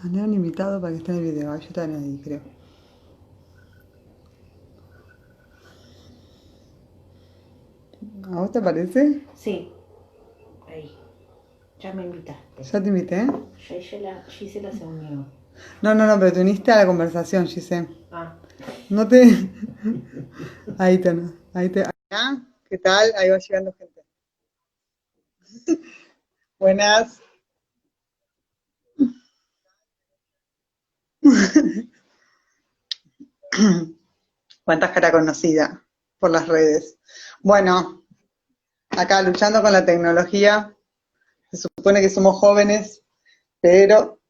Han invitado para que esté en el video. Yo también ahí, creo. ¿A vos te parece? Sí, ahí. Ya me invitaste. Ya te invité. Gisela se unió. No, pero te uniste a la conversación, Giselle. Ah. No te. Ahí te. Ahí te. Ah, ¿qué tal? Ahí va llegando gente. Buenas. Cuántas cara conocida por las redes. Bueno, acá luchando con la tecnología. Se supone que somos jóvenes, pero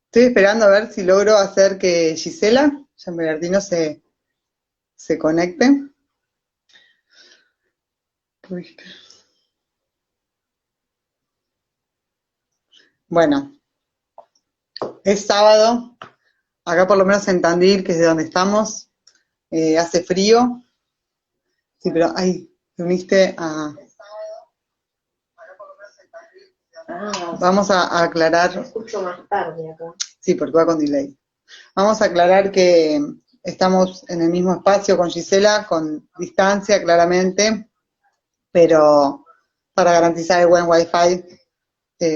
estoy esperando a ver si logro hacer que Gisela Gianberardino se conecte. Bueno, es sábado, acá por lo menos en Tandil, que es de donde estamos, hace frío. Sí, pero ahí, te uniste a... Vamos a aclarar... Te escucho más tarde acá. Sí, porque va con delay. Vamos a aclarar que estamos en el mismo espacio con Gisela, con distancia claramente, pero para garantizar el buen wifi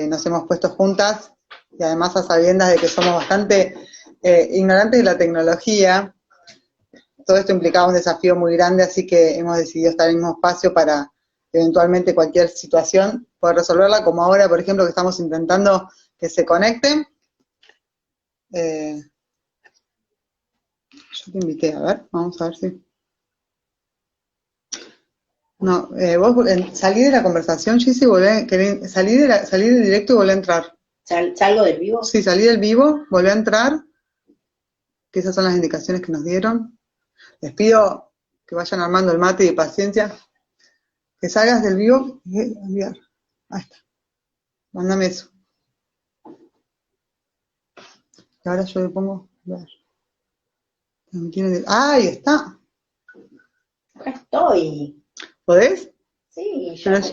nos hemos puesto juntas y además a sabiendas de que somos bastante ignorantes de la tecnología. Todo esto implicaba un desafío muy grande, así que hemos decidido estar en el mismo espacio para eventualmente cualquier situación poder resolverla, como ahora, por ejemplo, que estamos intentando que se conecte. Yo te invité, a ver, vamos a ver si... No, vos salí de la conversación, Gizzy, salí del directo y volví a entrar. ¿Salgo del vivo? Sí, salí del vivo, volví a entrar, que esas son las indicaciones que nos dieron. Les pido que vayan armando el mate y paciencia. Que salgas del vivo y enviar. Ahí está. Mándame eso. Y ahora yo le pongo... Ver. ¡Ahí está! Acá estoy. ¿Podés? Sí, Pero ya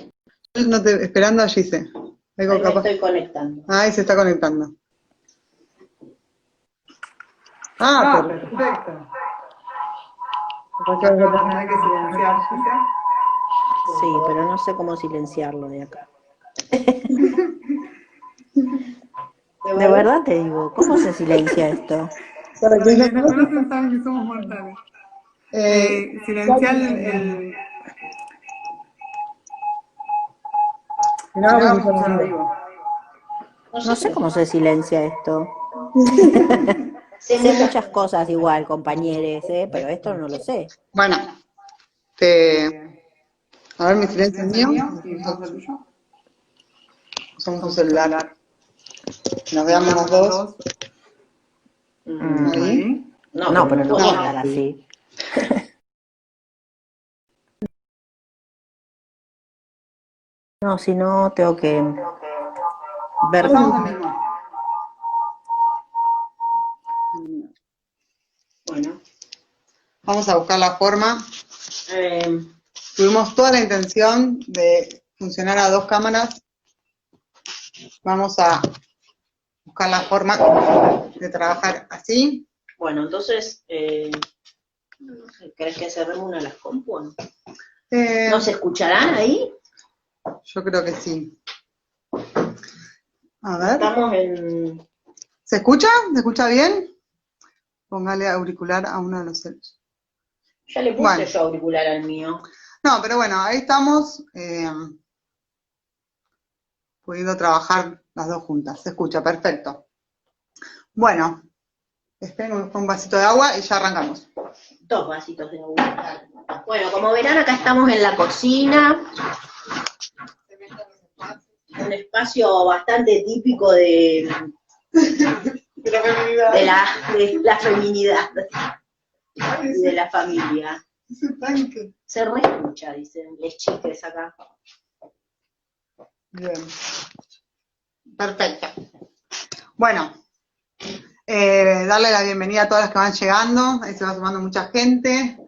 yo no te, esperando a Gise. ahí me estoy conectando. Ahí se está conectando. Ah, perfecto. Capaz que vas a tener que silenciar, Gise. Sí, pero no sé cómo silenciarlo de acá. De verdad te digo, ¿cómo se silencia esto? Para que nos conocen saben que somos mortales. Silenciar el... Mirá, vamos a estar en vivo. No sé cómo se silencia esto. Sé muchas cosas igual, compañeros, pero esto no lo sé. Bueno, a ver mi silencio es mío. Usamos tu celular. Nos veamos los dos. Ahí. No, pero no puedo estar así. No, si no, tengo que ver. Bueno, vamos a buscar la forma. Tuvimos toda la intención de funcionar a dos cámaras. Vamos a buscar la forma de trabajar así. Bueno, entonces, ¿querés que cerremos una de las compu o no? ¿No se escucharán ahí? Yo creo que sí. A ver. Estamos en... ¿Se escucha? ¿Se escucha bien? Póngale auricular a uno de los celulares. Ya le puse yo auricular al mío. No, pero bueno, ahí estamos pudiendo trabajar las dos juntas. Se escucha, perfecto. Bueno, esperen un vasito de agua y ya arrancamos. 2 vasitos de agua. Bueno, como verán, acá estamos en la cocina. Un espacio bastante típico de la feminidad y de la familia. Se reescucha, dicen les chiques acá. Bien. Perfecto. Bueno, darle la bienvenida a todas las que van llegando. Ahí se va sumando mucha gente.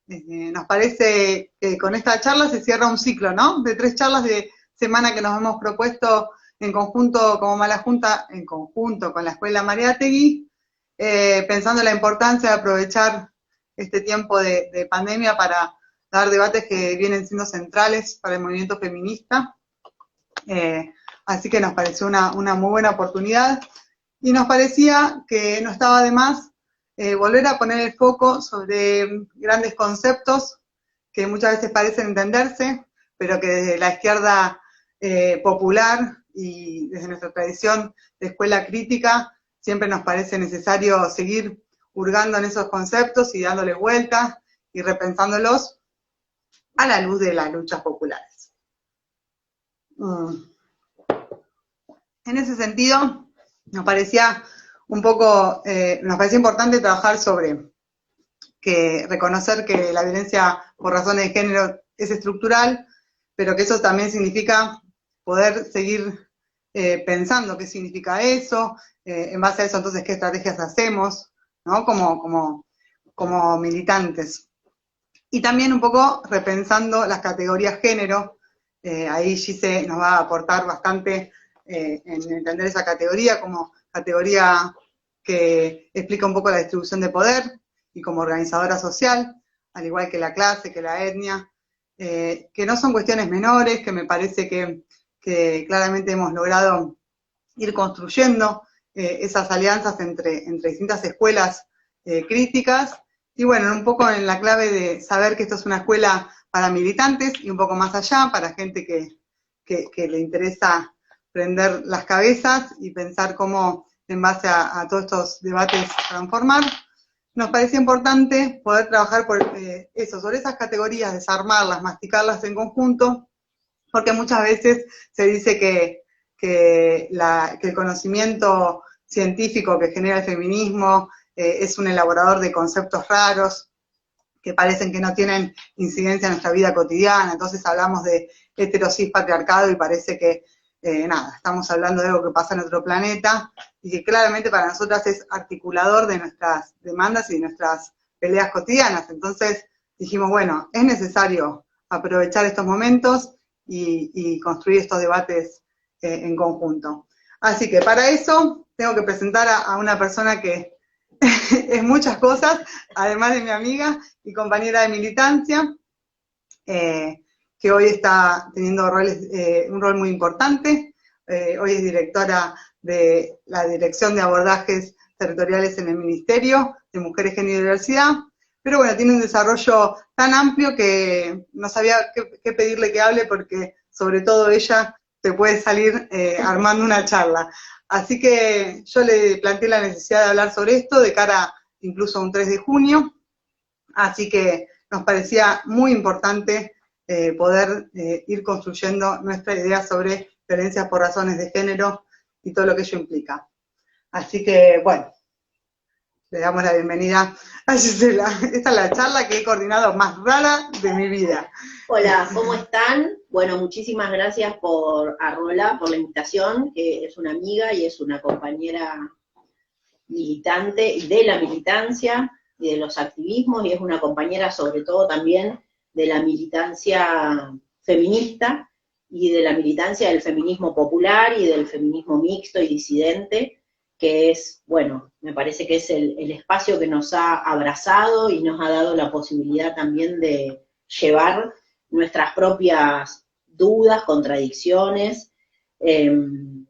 Nos parece que con esta charla se cierra un ciclo, ¿no? De 3 charlas de semana que nos hemos propuesto en conjunto, como Mala Junta, en conjunto con la Escuela Mariátegui, pensando en la importancia de aprovechar este tiempo de pandemia para dar debates que vienen siendo centrales para el movimiento feminista. Así que nos pareció una muy buena oportunidad y nos parecía que no estaba de más volver a poner el foco sobre grandes conceptos que muchas veces parecen entenderse, pero que desde la izquierda popular y desde nuestra tradición de escuela crítica siempre nos parece necesario seguir hurgando en esos conceptos y dándoles vueltas y repensándolos a la luz de las luchas populares. En ese sentido, nos parecía importante trabajar sobre reconocer que la violencia por razones de género es estructural, pero que eso también significa poder seguir pensando qué significa eso, en base a eso entonces qué estrategias hacemos, ¿no? Como militantes. Y también un poco repensando las categorías género, ahí Gise nos va a aportar bastante en entender esa categoría como categoría que explica un poco la distribución de poder y como organizadora social, al igual que la clase, que la etnia, que no son cuestiones menores, que me parece que claramente hemos logrado ir construyendo esas alianzas entre distintas escuelas críticas, y bueno, un poco en la clave de saber que esto es una escuela para militantes y un poco más allá, para gente que le interesa prender las cabezas y pensar cómo, en base a todos estos debates, transformar. Nos parecía importante poder trabajar sobre esas categorías, desarmarlas, masticarlas en conjunto, porque muchas veces se dice que el conocimiento científico que genera el feminismo es un elaborador de conceptos raros, que parecen que no tienen incidencia en nuestra vida cotidiana, entonces hablamos de heterosis patriarcado y parece que estamos hablando de algo que pasa en otro planeta y que claramente para nosotras es articulador de nuestras demandas y de nuestras peleas cotidianas. Entonces dijimos, bueno, es necesario aprovechar estos momentos y construir estos debates en conjunto. Así que para eso tengo que presentar a una persona que es muchas cosas, además de mi amiga y compañera de militancia, que hoy está teniendo un rol muy importante. Hoy es directora de la Dirección de Abordajes Territoriales en el Ministerio de Mujeres, Género y Diversidad, pero bueno, tiene un desarrollo tan amplio que no sabía qué pedirle que hable, porque sobre todo ella te puede salir armando una charla. Así que yo le planteé la necesidad de hablar sobre esto de cara incluso a un 3 de junio, así que nos parecía muy importante poder ir construyendo nuestra idea sobre violencias por razones de género y todo lo que ello implica. Así que, bueno, le damos la bienvenida a Gisela. Esta es la charla que he coordinado más rara de mi vida. Hola, ¿cómo están? Bueno, muchísimas gracias a Rola por la invitación, que es una amiga y es una compañera militante de la militancia y de los activismos, y es una compañera sobre todo también de la militancia feminista y de la militancia del feminismo popular y del feminismo mixto y disidente, que es, bueno, me parece que es el espacio que nos ha abrazado y nos ha dado la posibilidad también de llevar nuestras propias dudas, contradicciones. Iba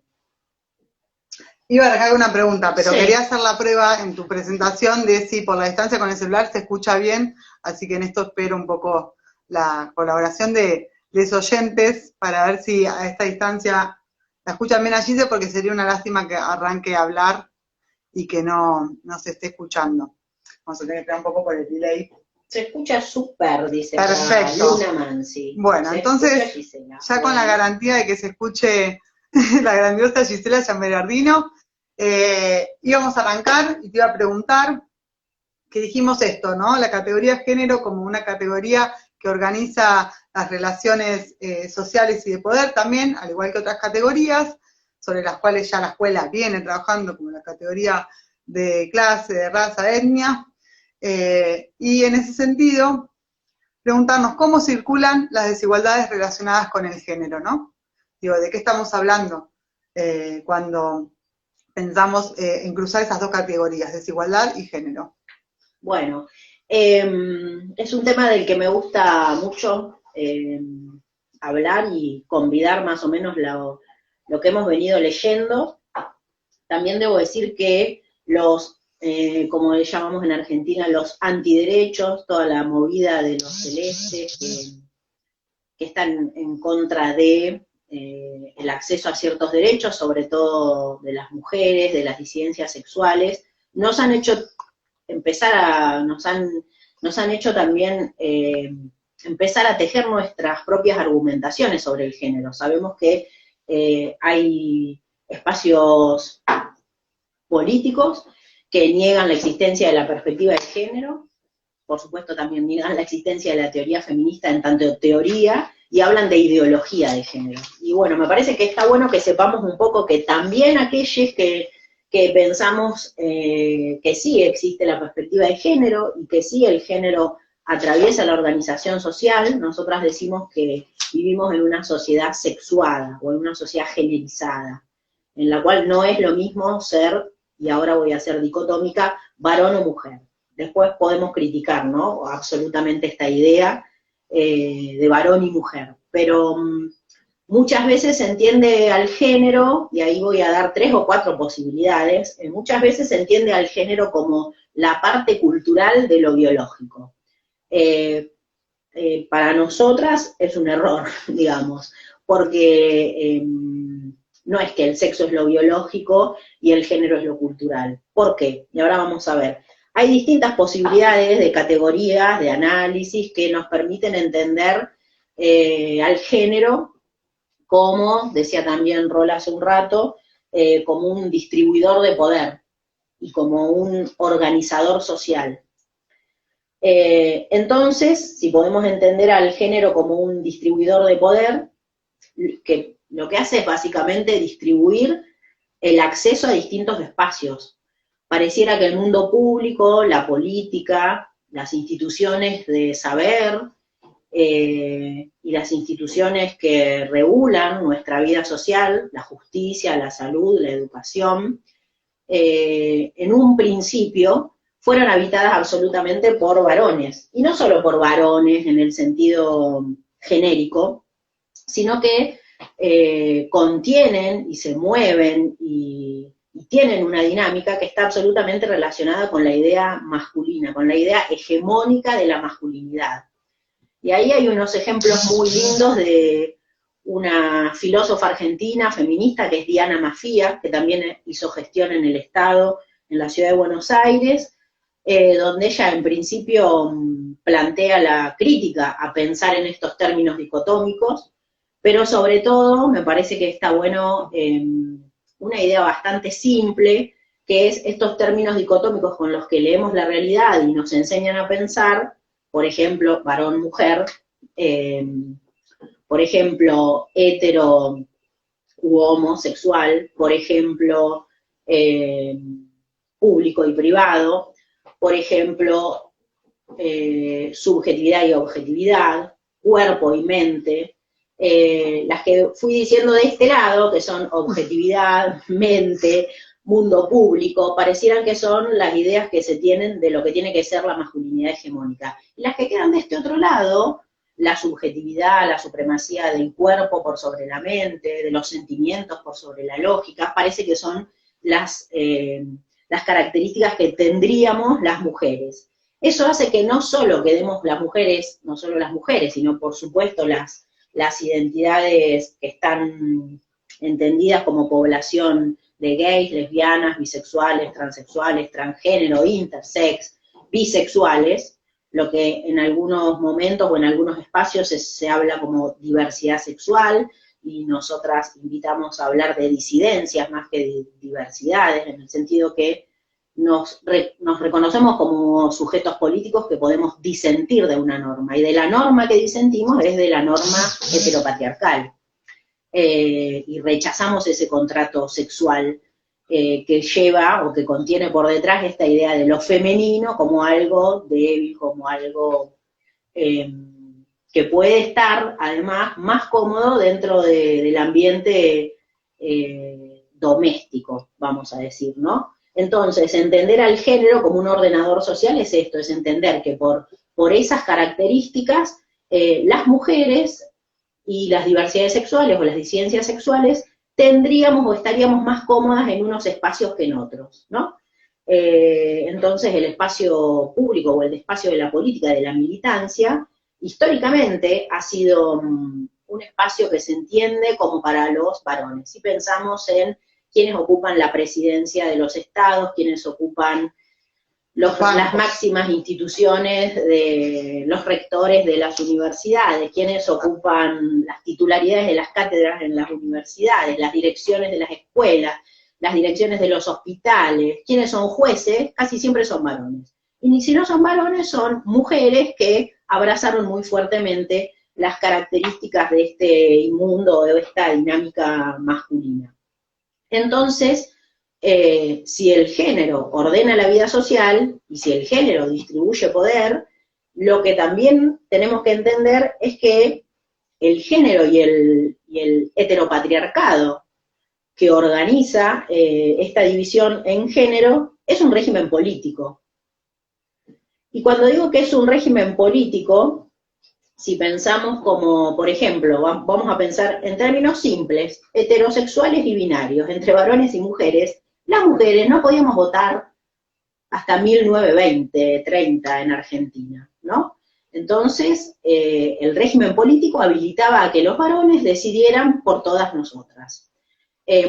a dejar una pregunta, pero sí. Quería hacer la prueba en tu presentación de si por la distancia con el celular se escucha bien, así que en esto espero un poco la colaboración de los oyentes para ver si a esta distancia la escuchan bien a Gise, porque sería una lástima que arranque a hablar y que no se esté escuchando. Vamos a tener que esperar un poco por el delay. Se escucha súper, dice Perfecto. Luna Mansi. Bueno, entonces, ya con la garantía de que se escuche la grandiosa Gisela Gianberardino, íbamos a arrancar y te iba a preguntar, que dijimos esto, ¿no? La categoría género como una categoría que organiza las relaciones sociales y de poder también, al igual que otras categorías, sobre las cuales ya la escuela viene trabajando, como la categoría de clase, de raza, etnia, y en ese sentido, preguntarnos cómo circulan las desigualdades relacionadas con el género, ¿no? Digo, ¿de qué estamos hablando? cuando pensamos en cruzar esas dos categorías, desigualdad y género? Bueno, es un tema del que me gusta mucho hablar y convidar más o menos lo que hemos venido leyendo. También debo decir que como le llamamos en Argentina, los antiderechos, toda la movida de los celestes que están en contra de el acceso a ciertos derechos, sobre todo de las mujeres, de las disidencias sexuales, nos han hecho nos han hecho también empezar a tejer nuestras propias argumentaciones sobre el género. Sabemos que hay espacios políticos que niegan la existencia de la perspectiva de género, por supuesto también niegan la existencia de la teoría feminista en tanto teoría, y hablan de ideología de género. Y bueno, me parece que está bueno que sepamos un poco que también aquellos que pensamos que sí existe la perspectiva de género, y que sí el género atraviesa la organización social, nosotras decimos que vivimos en una sociedad sexuada, o en una sociedad generizada, en la cual no es lo mismo ser, y ahora voy a ser dicotómica, varón o mujer. Después podemos criticar, ¿no?, absolutamente esta idea de varón y mujer, pero muchas veces se entiende al género, y ahí voy a dar 3 o 4 posibilidades, muchas veces se entiende al género como la parte cultural de lo biológico. Para nosotras es un error, digamos, porque no es que el sexo es lo biológico y el género es lo cultural. ¿Por qué? Y ahora vamos a ver. Hay distintas posibilidades de categorías, de análisis, que nos permiten entender al género como, decía también Rola hace un rato, como un distribuidor de poder y como un organizador social. Entonces, si podemos entender al género como un distribuidor de poder, que lo que hace es básicamente distribuir el acceso a distintos espacios. Pareciera que el mundo público, la política, las instituciones de saber y las instituciones que regulan nuestra vida social, la justicia, la salud, la educación, en un principio fueron habitadas absolutamente por varones, y no solo por varones en el sentido genérico, sino que contienen y se mueven y tienen una dinámica que está absolutamente relacionada con la idea masculina, con la idea hegemónica de la masculinidad. Y ahí hay unos ejemplos muy lindos de una filósofa argentina, feminista, que es Diana Mafía, que también hizo gestión en el Estado, en la ciudad de Buenos Aires, donde ella en principio plantea la crítica a pensar en estos términos dicotómicos, pero sobre todo me parece que está bueno una idea bastante simple, que es estos términos dicotómicos con los que leemos la realidad y nos enseñan a pensar, por ejemplo, varón-mujer, por ejemplo, hetero u homosexual, por ejemplo, público y privado, por ejemplo, subjetividad y objetividad, cuerpo y mente. Las que fui diciendo de este lado, que son objetividad, mente, mundo público, parecieran que son las ideas que se tienen de lo que tiene que ser la masculinidad hegemónica. Y las que quedan de este otro lado, la subjetividad, la supremacía del cuerpo por sobre la mente, de los sentimientos por sobre la lógica, parece que son las características que tendríamos las mujeres. Eso hace que no solo quedemos las mujeres, no solo las mujeres, sino por supuesto las identidades que están entendidas como población de gays, lesbianas, bisexuales, transexuales, transgénero, intersex, bisexuales, lo que en algunos momentos o en algunos espacios se habla como diversidad sexual, y nosotras invitamos a hablar de disidencias más que de diversidades, en el sentido que nos reconocemos como sujetos políticos que podemos disentir de una norma, y de la norma que disentimos es de la norma heteropatriarcal, y rechazamos ese contrato sexual que lleva o que contiene por detrás esta idea de lo femenino como algo débil, como algo que puede estar además más cómodo dentro del ambiente doméstico, vamos a decir, ¿no? Entonces, entender al género como un ordenador social es esto, es entender que por esas características, las mujeres y las diversidades sexuales o las disidencias sexuales tendríamos o estaríamos más cómodas en unos espacios que en otros, ¿no? Entonces el espacio público o el espacio de la política, de la militancia, históricamente ha sido un espacio que se entiende como para los varones. Si pensamos en quienes ocupan la presidencia de los estados, quienes ocupan las máximas instituciones de los rectores de las universidades, quienes ocupan las titularidades de las cátedras en las universidades, las direcciones de las escuelas, las direcciones de los hospitales, quienes son jueces, casi siempre son varones. Y si no son varones, son mujeres que abrazaron muy fuertemente las características de este mundo, de esta dinámica masculina. Entonces, si el género ordena la vida social y si el género distribuye poder, lo que también tenemos que entender es que el género y el heteropatriarcado que organiza esta división en género es un régimen político. Y cuando digo que es un régimen político, si pensamos como, por ejemplo, vamos a pensar en términos simples, heterosexuales y binarios, entre varones y mujeres, las mujeres no podíamos votar hasta 1920, 30 en Argentina, ¿no? Entonces, el régimen político habilitaba a que los varones decidieran por todas nosotras.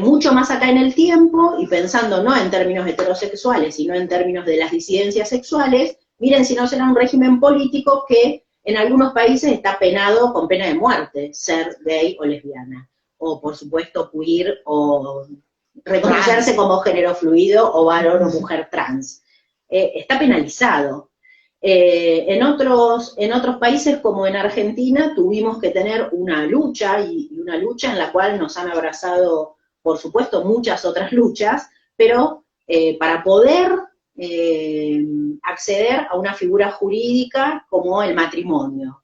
Mucho más acá en el tiempo, y pensando no en términos heterosexuales, sino en términos de las disidencias sexuales, miren si no será un régimen político que en algunos países está penado con pena de muerte, ser gay o lesbiana, o por supuesto queer, o reconocerse como género fluido, o varón o mujer trans. Está penalizado. En otros países, como en Argentina, tuvimos que tener una lucha, y una lucha en la cual nos han abrazado, por supuesto, muchas otras luchas, pero para poder acceder a una figura jurídica como el matrimonio.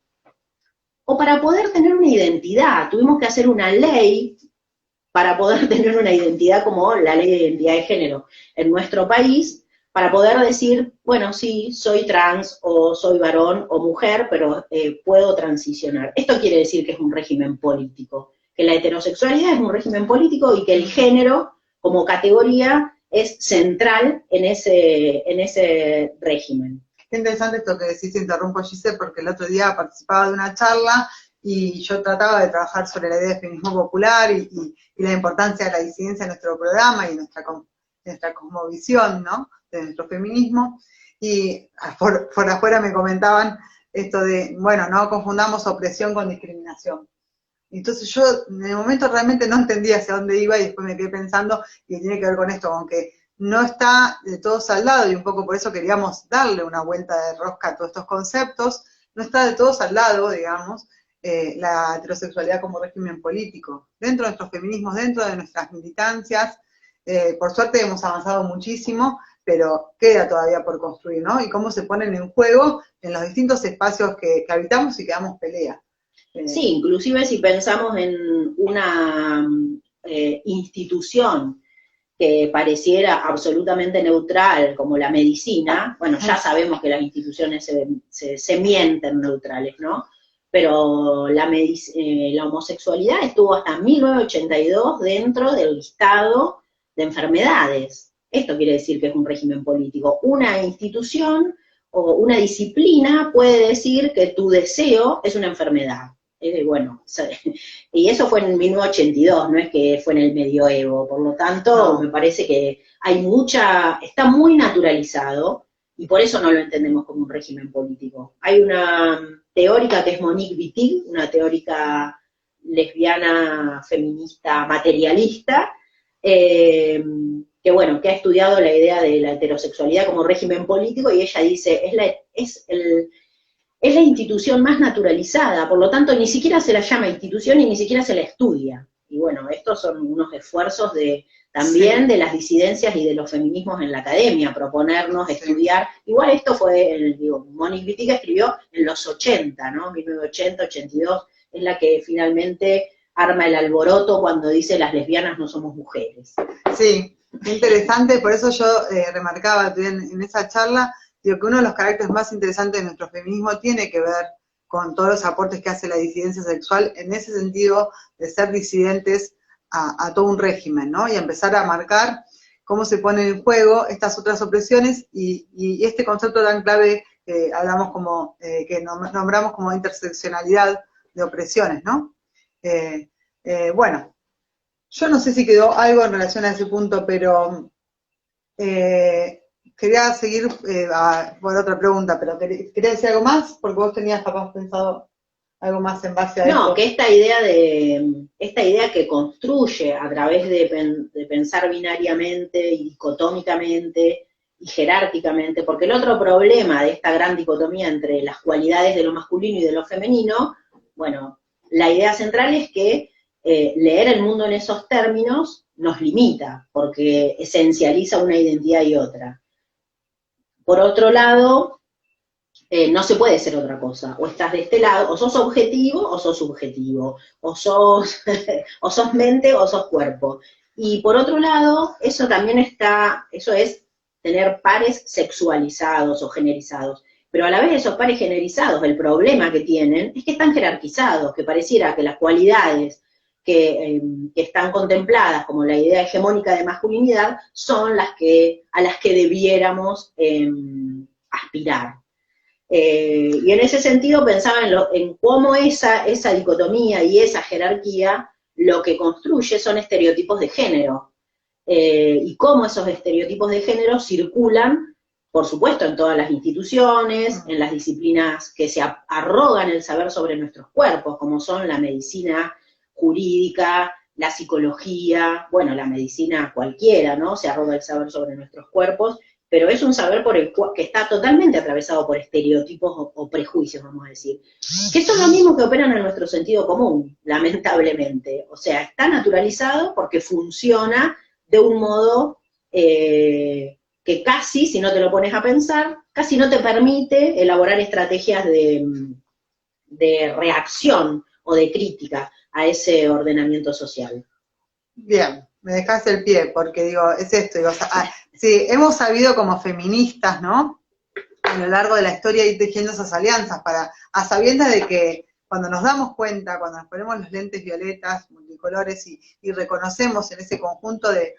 O para poder tener una identidad, tuvimos que hacer una ley para poder tener una identidad como la ley de identidad de género en nuestro país, para poder decir, bueno, sí, soy trans, o soy varón o mujer, pero puedo transicionar. Esto quiere decir que es un régimen político, que la heterosexualidad es un régimen político y que el género, como categoría, es central en ese régimen. Qué interesante esto que decís, interrumpo, Giselle, porque el otro día participaba de una charla y yo trataba de trabajar sobre la idea de feminismo popular y la importancia de la disidencia en nuestro programa y nuestra cosmovisión, ¿no?, de nuestro feminismo, y por afuera me comentaban esto de, bueno, no confundamos opresión con discriminación. Entonces yo en el momento realmente no entendía hacia dónde iba y después me quedé pensando que tiene que ver con esto, con que no está de todo saldado, y un poco por eso queríamos darle una vuelta de rosca a todos estos conceptos. No está de todo saldado, digamos, la heterosexualidad como régimen político. Dentro de nuestros feminismos, dentro de nuestras militancias, por suerte hemos avanzado muchísimo, pero queda todavía por construir, ¿no? Y cómo se ponen en juego en los distintos espacios que habitamos y que damos pelea. Sí, inclusive si pensamos en una institución que pareciera absolutamente neutral, como la medicina, bueno, ya sabemos que las instituciones se mienten neutrales, ¿no? Pero la homosexualidad estuvo hasta 1982 dentro del listado de enfermedades. Esto quiere decir que es un régimen político. Una institución o una disciplina puede decir que tu deseo es una enfermedad. Bueno, y eso fue en 1982, no es que fue en el medioevo, por lo tanto, me parece que está muy naturalizado, y por eso no lo entendemos como un régimen político. Hay una teórica que es Monique Wittig, una teórica lesbiana, feminista, materialista, que bueno, que ha estudiado la idea de la heterosexualidad como régimen político, y ella dice, es la institución más naturalizada, por lo tanto ni siquiera se la llama institución y ni siquiera se la estudia. Y bueno, estos son unos esfuerzos también de las disidencias y de los feminismos en la academia, proponernos estudiar. Igual esto fue, Monique Wittig escribió en los 80, ¿no? 1980, 82, es la que finalmente arma el alboroto cuando dice las lesbianas no somos mujeres. Sí, interesante, por eso yo remarcaba en esa charla, digo que uno de los caracteres más interesantes de nuestro feminismo tiene que ver con todos los aportes que hace la disidencia sexual, en ese sentido de ser disidentes a todo un régimen, ¿no? Y empezar a marcar cómo se ponen en juego estas otras opresiones y este concepto tan clave que hablamos como, que nombramos como interseccionalidad de opresiones, ¿no? Bueno, yo no sé si quedó algo en relación a ese punto, pero quería seguir por otra pregunta, pero ¿quería decir algo más? Porque vos tenías capaz pensado algo más en base a No, esto. que esta idea que construye a través de pensar binariamente y dicotómicamente y jerárquicamente, porque el otro problema de esta gran dicotomía entre las cualidades de lo masculino y de lo femenino, bueno, la idea central es que leer el mundo en esos términos nos limita, porque esencializa una identidad y otra. Por otro lado, no se puede ser otra cosa, o estás de este lado, o sos objetivo o sos subjetivo, o sos, o sos mente o sos cuerpo. Y por otro lado, eso también eso es tener pares sexualizados o generizados. Pero a la vez esos pares generizados, el problema que tienen es que están jerarquizados, que pareciera que las cualidades que están contempladas como la idea hegemónica de masculinidad son a las que debiéramos aspirar. Y en ese sentido pensaba en cómo esa dicotomía y esa jerarquía lo que construye son estereotipos de género, y cómo esos estereotipos de género circulan, por supuesto, en todas las instituciones, en las disciplinas que se arrogan el saber sobre nuestros cuerpos, como son la medicina jurídica, la psicología, bueno, la medicina cualquiera, ¿no? Se arroga el saber sobre nuestros cuerpos, pero es un saber que está totalmente atravesado por estereotipos o prejuicios, vamos a decir, que son los mismos que operan en nuestro sentido común, lamentablemente. O sea, está naturalizado porque funciona de un modo que casi, si no te lo pones a pensar, casi no te permite elaborar estrategias de reacción o de crítica a ese ordenamiento social. Bien, me dejaste el pie, porque digo, es esto, digo, sí, hemos sabido como feministas, ¿no? A lo largo de la historia ir tejiendo esas alianzas a sabiendas de que cuando nos damos cuenta, cuando nos ponemos los lentes violetas, multicolores y reconocemos en ese conjunto de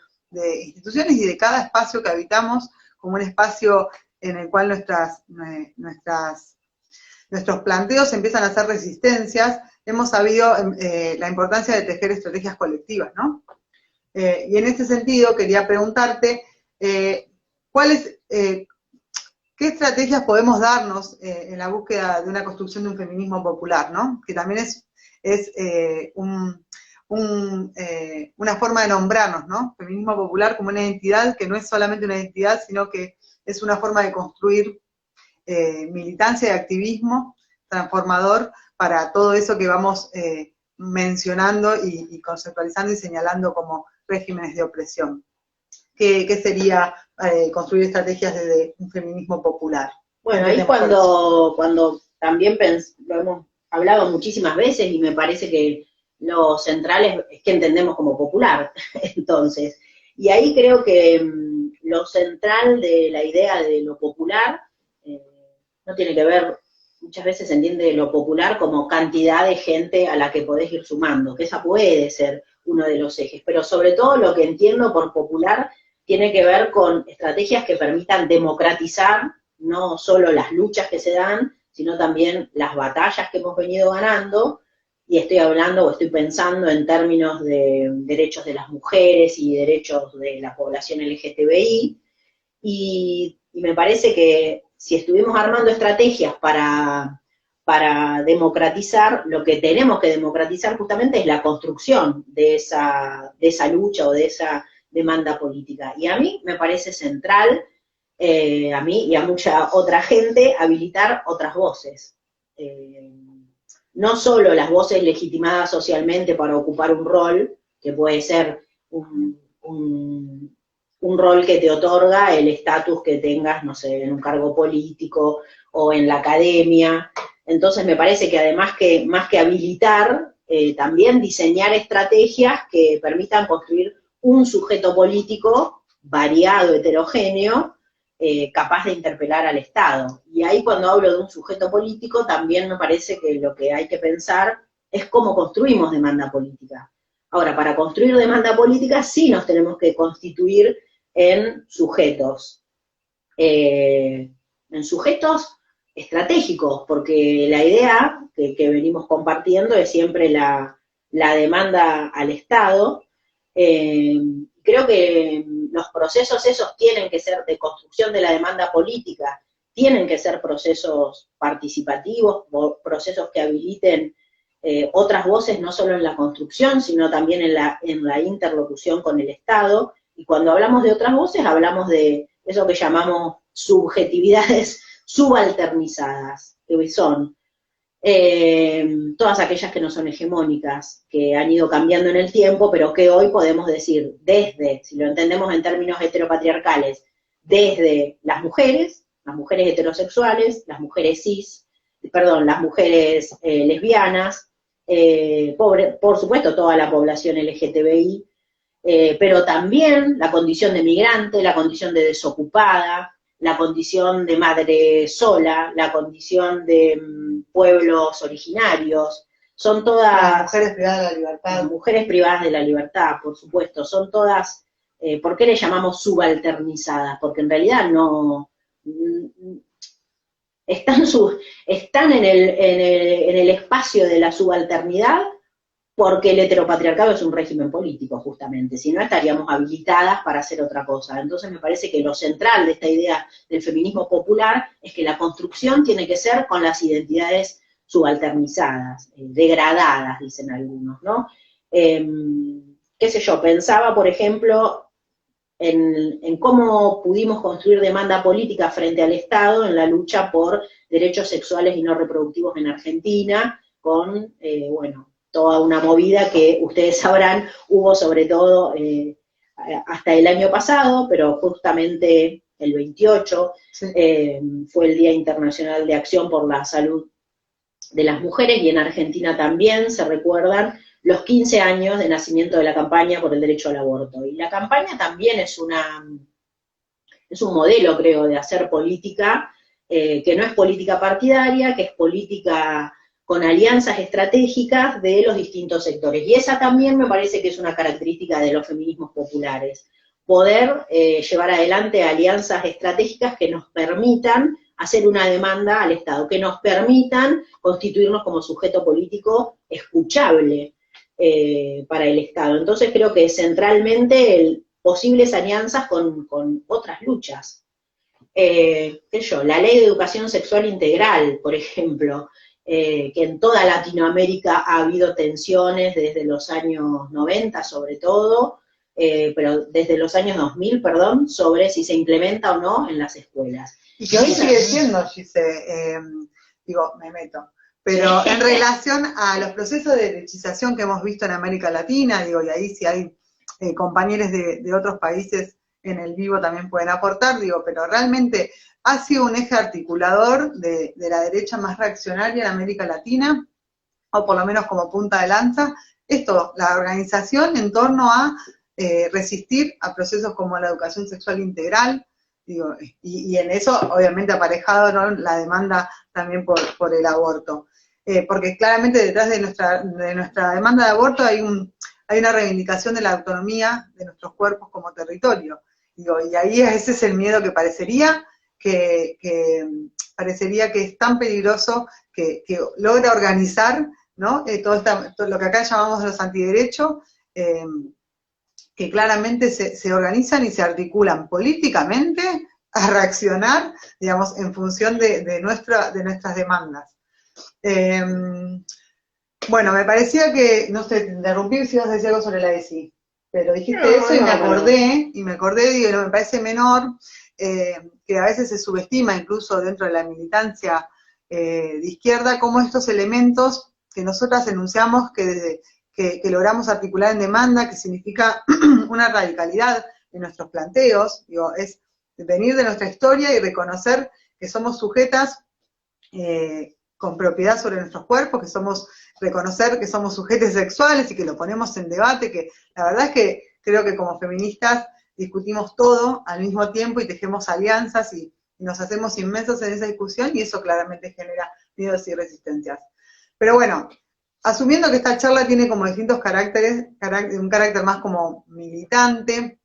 instituciones y de cada espacio que habitamos como un espacio en el cual nuestros planteos empiezan a hacer resistencias, hemos sabido la importancia de tejer estrategias colectivas, ¿no? Y en ese sentido quería preguntarte, ¿qué estrategias podemos darnos en la búsqueda de una construcción de un feminismo popular, ¿no? Que también es una forma de nombrarnos, ¿no? Feminismo popular como una identidad que no es solamente una identidad, sino que es una forma de construir militancia y activismo transformador para todo eso que vamos mencionando y conceptualizando y señalando como regímenes de opresión. ¿Qué sería construir estrategias desde un feminismo popular? Bueno, ahí cuando también lo hemos hablado muchísimas veces y me parece que lo central es que entendemos como popular, entonces. Y ahí creo que lo central de la idea de lo popular no tiene que ver, muchas veces se entiende lo popular como cantidad de gente a la que podés ir sumando, que esa puede ser uno de los ejes, pero sobre todo lo que entiendo por popular tiene que ver con estrategias que permitan democratizar no solo las luchas que se dan, sino también las batallas que hemos venido ganando, y estoy hablando o estoy pensando en términos de derechos de las mujeres y derechos de la población LGTBI, y me parece que si estuvimos armando estrategias para democratizar, lo que tenemos que democratizar justamente es la construcción de esa lucha o de esa demanda política. Y a mí me parece central, a mí y a mucha otra gente, habilitar otras voces. No solo las voces legitimadas socialmente para ocupar un rol, que puede ser un rol que te otorga el estatus que tengas, no sé, en un cargo político o en la academia. Entonces me parece que además más que habilitar, también diseñar estrategias que permitan construir un sujeto político variado, heterogéneo, capaz de interpelar al Estado. Y ahí cuando hablo de un sujeto político, también me parece que lo que hay que pensar es cómo construimos demanda política. Ahora, para construir demanda política sí nos tenemos que constituir en sujetos estratégicos, porque la idea que venimos compartiendo es siempre la demanda al Estado. Creo que los procesos esos tienen que ser de construcción de la demanda política, tienen que ser procesos participativos, procesos que habiliten otras voces, no solo en la construcción, sino también en la interlocución con el Estado. Y cuando hablamos de otras voces, hablamos de eso que llamamos subjetividades subalternizadas, que son todas aquellas que no son hegemónicas, que han ido cambiando en el tiempo, pero que hoy podemos decir desde, si lo entendemos en términos heteropatriarcales, desde las mujeres heterosexuales, las mujeres cis, perdón, las mujeres lesbianas, por supuesto toda la población LGTBI, pero también la condición de migrante, la condición de desocupada, la condición de madre sola, la condición de pueblos originarios, son todas... Las mujeres privadas de la libertad. Las mujeres privadas de la libertad, por supuesto, son todas, ¿por qué le llamamos subalternizadas? Porque en realidad no... Están en el espacio de la subalternidad porque el heteropatriarcado es un régimen político, justamente, si no estaríamos habilitadas para hacer otra cosa. Entonces me parece que lo central de esta idea del feminismo popular es que la construcción tiene que ser con las identidades subalternizadas, degradadas, dicen algunos, ¿no? Qué sé yo, pensaba, por ejemplo, en cómo pudimos construir demanda política frente al Estado en la lucha por derechos sexuales y no reproductivos en Argentina, con, bueno, toda una movida que ustedes sabrán, hubo sobre todo hasta el año pasado, pero justamente el 28 sí. Fue el Día Internacional de Acción por la Salud de las Mujeres, y en Argentina también se recuerdan los 15 años de nacimiento de la campaña por el derecho al aborto. Y la campaña también es un modelo, creo, de hacer política, que no es política partidaria, que es política con alianzas estratégicas de los distintos sectores. Y esa también me parece que es una característica de los feminismos populares, poder llevar adelante alianzas estratégicas que nos permitan hacer una demanda al Estado, que nos permitan constituirnos como sujeto político escuchable para el Estado. Entonces creo que centralmente posibles alianzas con otras luchas. La ley de educación sexual integral, por ejemplo, que en toda Latinoamérica ha habido tensiones desde los años 90 sobre todo, pero desde los años 2000, perdón, sobre si se implementa o no en las escuelas. Y que hoy sigue siendo, Gise, digo, me meto, pero en relación a los procesos de derechización que hemos visto en América Latina, digo, y ahí si hay compañeros de otros países en el vivo también pueden aportar, digo, pero realmente ha sido un eje articulador de la derecha más reaccionaria en América Latina, o por lo menos como punta de lanza, esto, la organización en torno a resistir a procesos como la educación sexual integral, digo, y en eso obviamente aparejado, ¿no?, la demanda también por el aborto. Porque claramente detrás de nuestra demanda de aborto hay una reivindicación de la autonomía de nuestros cuerpos como territorio. Digo, y ahí ese es el miedo que parecería que es tan peligroso que logra organizar, ¿no?, todo lo que acá llamamos los antiderechos, que claramente se organizan y se articulan políticamente a reaccionar, digamos, en función de nuestras demandas. Bueno, me parecía que, no sé, te interrumpí si vas a decir algo sobre la ESI, pero dijiste eso y me acordé, digo, me parece menor, que a veces se subestima incluso dentro de la militancia de izquierda, como estos elementos que nosotras enunciamos que logramos articular en demanda, que significa una radicalidad de nuestros planteos, digo, es venir de nuestra historia y reconocer que somos sujetas con propiedad sobre nuestros cuerpos, que somos, reconocer que somos sujetos sexuales y que lo ponemos en debate, que la verdad es que creo que como feministas discutimos todo al mismo tiempo y tejemos alianzas y nos hacemos inmensos en esa discusión y eso claramente genera miedos y resistencias. Pero bueno, asumiendo que esta charla tiene como distintos caracteres, un carácter más como militante,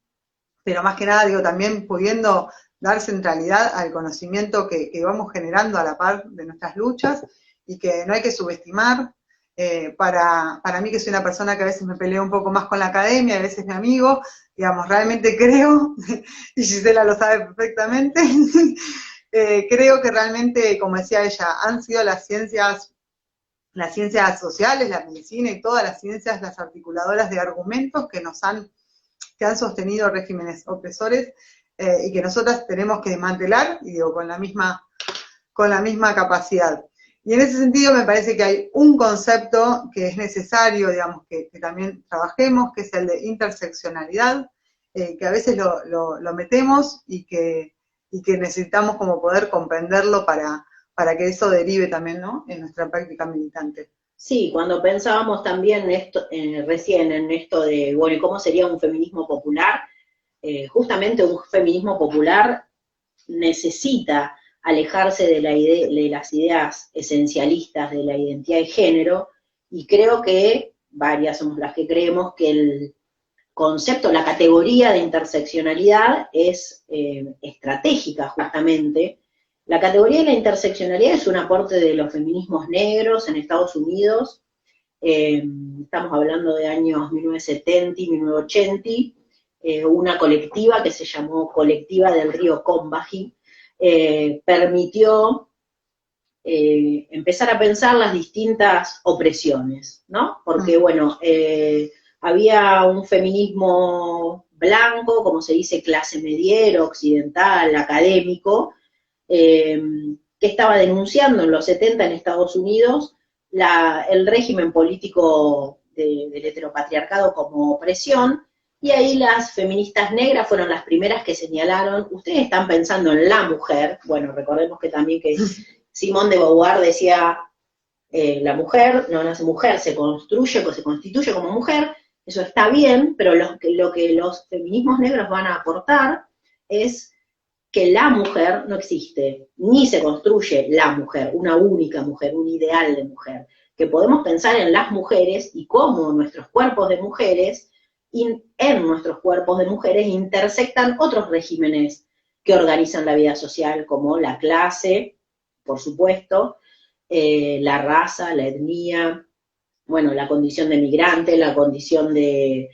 pero más que nada, digo, también pudiendo dar centralidad al conocimiento que vamos generando a la par de nuestras luchas y que no hay que subestimar. Para mí, que soy una persona que a veces me peleo un poco más con la academia, a veces mi amigo, digamos, realmente creo, y Gisela lo sabe perfectamente, creo que realmente, como decía ella, han sido las ciencias sociales, la medicina y todas las ciencias, las articuladoras de argumentos que han sostenido regímenes opresores y que nosotras tenemos que desmantelar, y digo, con la misma capacidad. Y en ese sentido me parece que hay un concepto que es necesario, digamos, que también trabajemos, que es el de interseccionalidad, que a veces lo metemos y que necesitamos como poder comprenderlo para que eso derive también, ¿no?, en nuestra práctica militante. Sí, cuando pensábamos también esto, recién en esto de, bueno, ¿y cómo sería un feminismo popular? Justamente un feminismo popular necesita alejarse de las ideas esencialistas de la identidad de género, y creo que varias somos las que creemos que el concepto, la categoría de interseccionalidad es estratégica justamente. La categoría de la interseccionalidad es un aporte de los feminismos negros en Estados Unidos, estamos hablando de años 1970 y 1980, una colectiva que se llamó Colectiva del Río Combahee, permitió empezar a pensar las distintas opresiones, ¿no? Porque, bueno, había un feminismo blanco, como se dice, clase mediero, occidental, académico, que estaba denunciando en los 70 en Estados Unidos el régimen político del heteropatriarcado como opresión, y ahí las feministas negras fueron las primeras que señalaron, ustedes están pensando en la mujer. Bueno, recordemos que también que Simone de Beauvoir decía, la mujer no nace mujer, se construye, se constituye como mujer, eso está bien, pero lo que los feminismos negros van a aportar es que la mujer no existe, ni se construye la mujer, una única mujer, un ideal de mujer, que podemos pensar en las mujeres y cómo nuestros cuerpos de mujeres, en nuestros cuerpos de mujeres intersectan otros regímenes que organizan la vida social, como la clase, por supuesto, la raza, la etnia, bueno, la condición de migrante, la condición de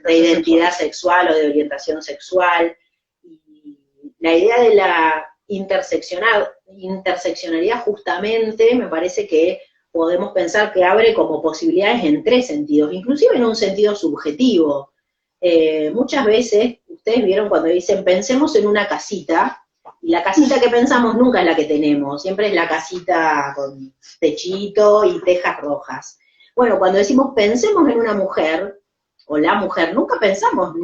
identidad sexual o de orientación sexual. Y la idea de la interseccionalidad justamente me parece que podemos pensar que abre como posibilidades en tres sentidos, inclusive en un sentido subjetivo. Muchas veces, ustedes vieron cuando dicen, pensemos en una casita, y la casita que pensamos nunca es la que tenemos, siempre es la casita con techito y tejas rojas. Bueno, cuando decimos pensemos en una mujer, o la mujer, nunca pensamos